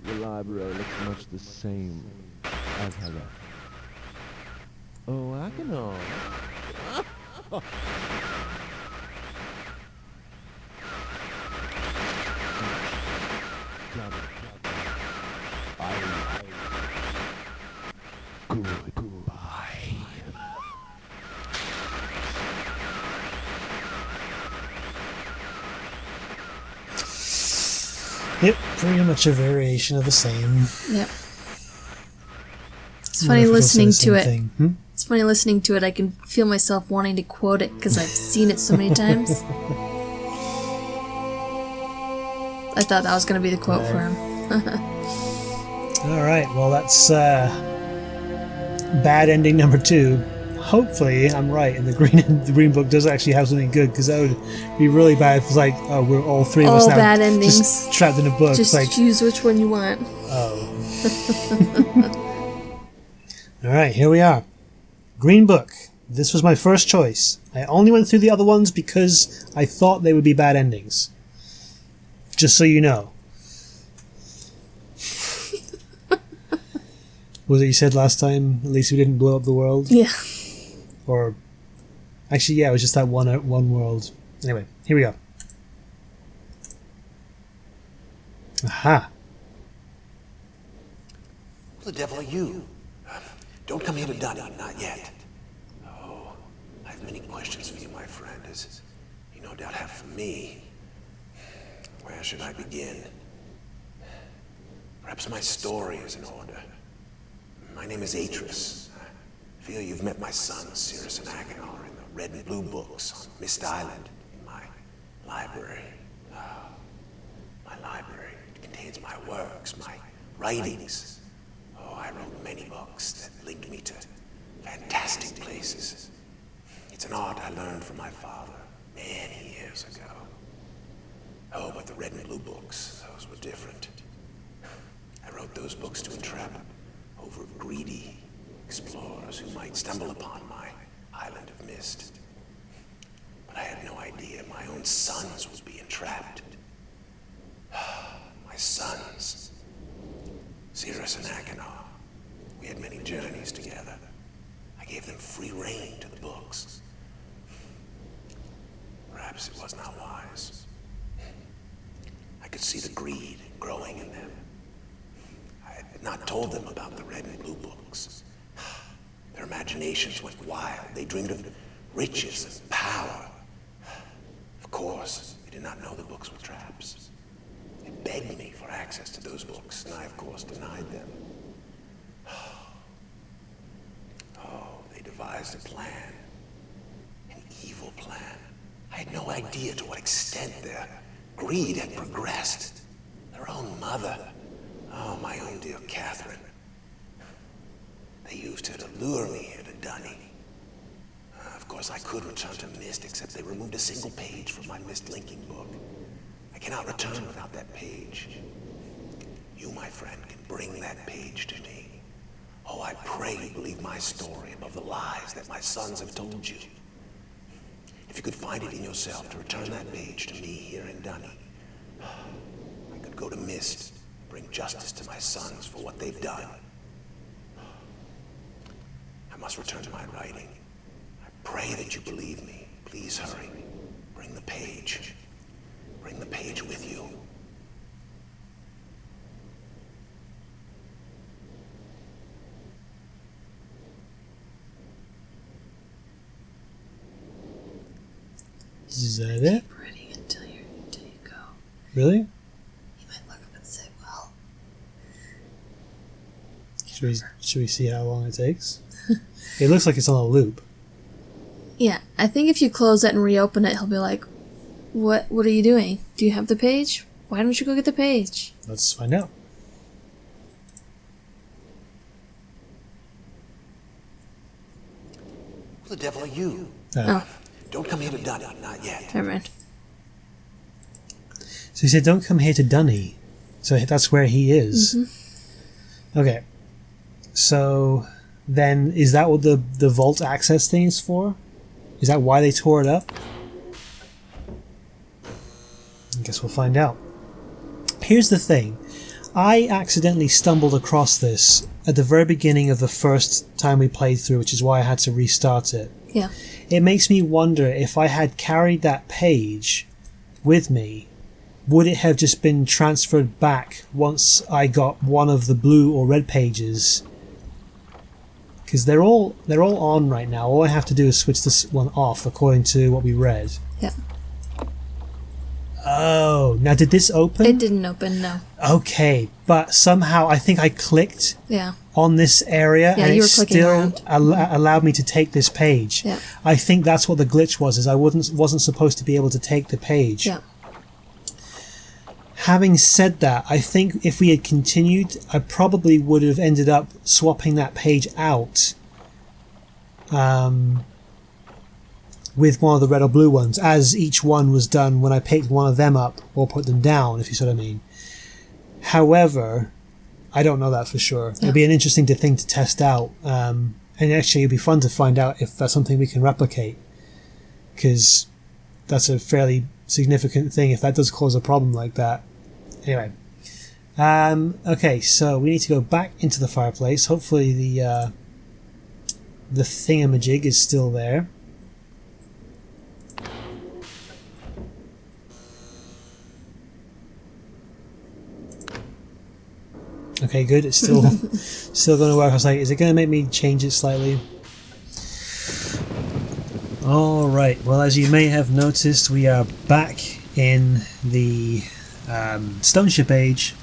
[SPEAKER 4] The library looks much the same as I left. Oh, Achenar. Goodbye.
[SPEAKER 1] Yep, pretty much a variation of the same.
[SPEAKER 2] Yep. It's funny listening to it. It's funny listening to it. I can feel myself wanting to quote it because I've seen it so many times. I thought that was going to be the quote for him.
[SPEAKER 1] All right, well, that's bad ending number 2. Hopefully, I'm right, and the green book does actually have something good, because that would be really bad if it's like, oh, we're all three of us now
[SPEAKER 2] bad endings.
[SPEAKER 1] just trapped in a book.
[SPEAKER 2] Just
[SPEAKER 1] like,
[SPEAKER 2] choose which one you want.
[SPEAKER 1] oh. All right, here we are. Green book. This was my first choice. I only went through the other ones because I thought they would be bad endings. Just so you know. Was it you said last time, at least we didn't blow up the world?
[SPEAKER 2] Yeah.
[SPEAKER 1] Or, actually, yeah, it was just that one world. Anyway, here we go. Aha.
[SPEAKER 5] Who the devil are you? Don't come here to Dunny, not yet. Oh, I have many questions for you, my friend, as you no doubt have for me. Where should I begin? Perhaps my story is in order. My name is Achenar. I feel you've met my sons, Sirrus and Achenar, in the red and blue books on Myst Island, in my library. My library. It contains my works, my writings. Oh, I wrote many books that linked me to fantastic places. It's an art I learned from my father many years ago. Oh, but the red and blue books, those were different. I wrote those books to entrap over greedy explorers who might stumble upon my island of Myst. But I had no idea my own sons would be entrapped. My sons, Sirrus and Achenar. We had many journeys together. I gave them free rein to the books. Perhaps it was not wise. I could see the greed growing in them. I had not told them about the red and blue books. Their imaginations went wild. They dreamed of riches and power. Of course, they did not know the books were traps. They begged me for access to those books, and I, of course, denied them. Oh, they devised a plan. An evil plan. I had no idea to what extent their greed had progressed. Their own mother. Oh, my own dear Catherine. They used her to lure me here to Dunny. Of course, I could return to Myst, except they removed a single page from my Myst linking book. I cannot return without that page. You, my friend, can bring that page to me. Oh, I pray you believe my story above the lies that my sons have told you. If you could find it in yourself to return that page to me here in Dunny, I could go to Myst, bring justice to my sons for what they've done. I must return to my writing. I pray that you believe me. Please hurry. Bring the page. Bring the page with you.
[SPEAKER 1] Is that it?
[SPEAKER 2] Keep reading until you go.
[SPEAKER 1] Really?
[SPEAKER 2] You might look up and say, well.
[SPEAKER 1] Should we see how long it takes? It looks like it's on a loop.
[SPEAKER 2] Yeah, I think if you close it and reopen it, he'll be like, What are you doing? Do you have the page? Why don't you go get the page?
[SPEAKER 1] Let's find out.
[SPEAKER 5] Who the devil are you?
[SPEAKER 2] Oh,
[SPEAKER 5] Don't come here to Dunny, not yet.
[SPEAKER 2] never mind.
[SPEAKER 1] So he said, don't come here to Dunny. So that's where he is. Mm-hmm. Okay. So then, is that what the vault access thing is for? Is that why they tore it up? I guess we'll find out. Here's the thing. I accidentally stumbled across this at the very beginning of the first time we played through, which is why I had to restart it.
[SPEAKER 2] Yeah.
[SPEAKER 1] It makes me wonder if I had carried that page with me, would it have just been transferred back once I got one of the blue or red pages? Because they're all on right now. All I have to do is switch this one off according to what we read.
[SPEAKER 2] Yeah.
[SPEAKER 1] Oh, now did this open?
[SPEAKER 2] It didn't open, no.
[SPEAKER 1] Okay, but somehow I think I clicked
[SPEAKER 2] Yeah.
[SPEAKER 1] on this area
[SPEAKER 2] Yeah,
[SPEAKER 1] and
[SPEAKER 2] you
[SPEAKER 1] it
[SPEAKER 2] were clicking
[SPEAKER 1] still
[SPEAKER 2] around.
[SPEAKER 1] allowed me to take this page.
[SPEAKER 2] Yeah.
[SPEAKER 1] I think that's what the glitch was, is I wasn't supposed to be able to take the page.
[SPEAKER 2] Yeah.
[SPEAKER 1] Having said that, I think if we had continued, I probably would have ended up swapping that page out with one of the red or blue ones, as each one was done when I picked one of them up or put them down, if you see what I mean. However, I don't know that for sure. It'd be an interesting thing to test out. And actually it'd be fun to find out if that's something we can replicate, because that's a fairly significant thing if that does cause a problem like that. Anyway, okay, so we need to go back into the fireplace. Hopefully the thingamajig is still there. Okay, good. It's still going to work. I was like, is it going to make me change it slightly? All right. Well, as you may have noticed, we are back in the Stoneship age,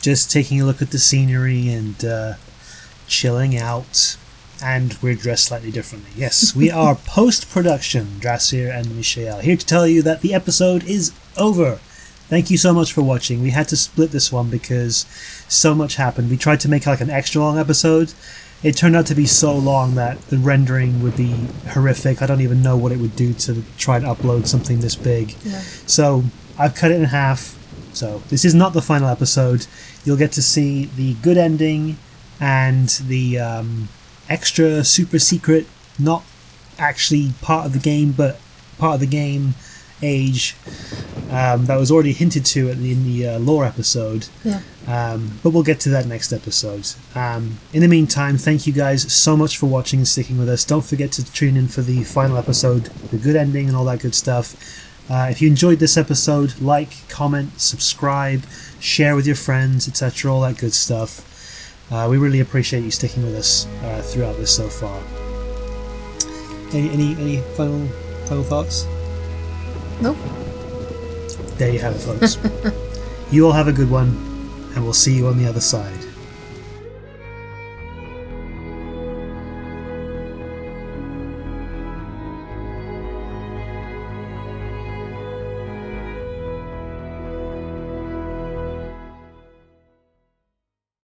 [SPEAKER 1] just taking a look at the scenery and chilling out. And we're dressed slightly differently. Yes, we are post-production, Drasir and Michelle, here to tell you that the episode is over. Thank you so much for watching. We had to split this one because so much happened. We tried to make like an extra long episode. It turned out to be so long that the rendering would be horrific. I don't even know what it would do to try and upload something this big.
[SPEAKER 2] Yeah.
[SPEAKER 1] So I've cut it in half. So this is not the final episode. You'll get to see the good ending and the extra super secret, not actually part of the game, but part of the game age that was already hinted to in the lore episode.
[SPEAKER 2] Yeah.
[SPEAKER 1] But we'll get to that next episode. In the meantime, thank you guys so much for watching and sticking with us. Don't forget to tune in for the final episode, the good ending and all that good stuff. If you enjoyed this episode, like, comment, subscribe, share with your friends, etc., all that good stuff. We really appreciate you sticking with us throughout this so far. Any final thoughts?
[SPEAKER 2] Nope.
[SPEAKER 1] There you have it, folks. You all have a good one, and we'll see you on the other side.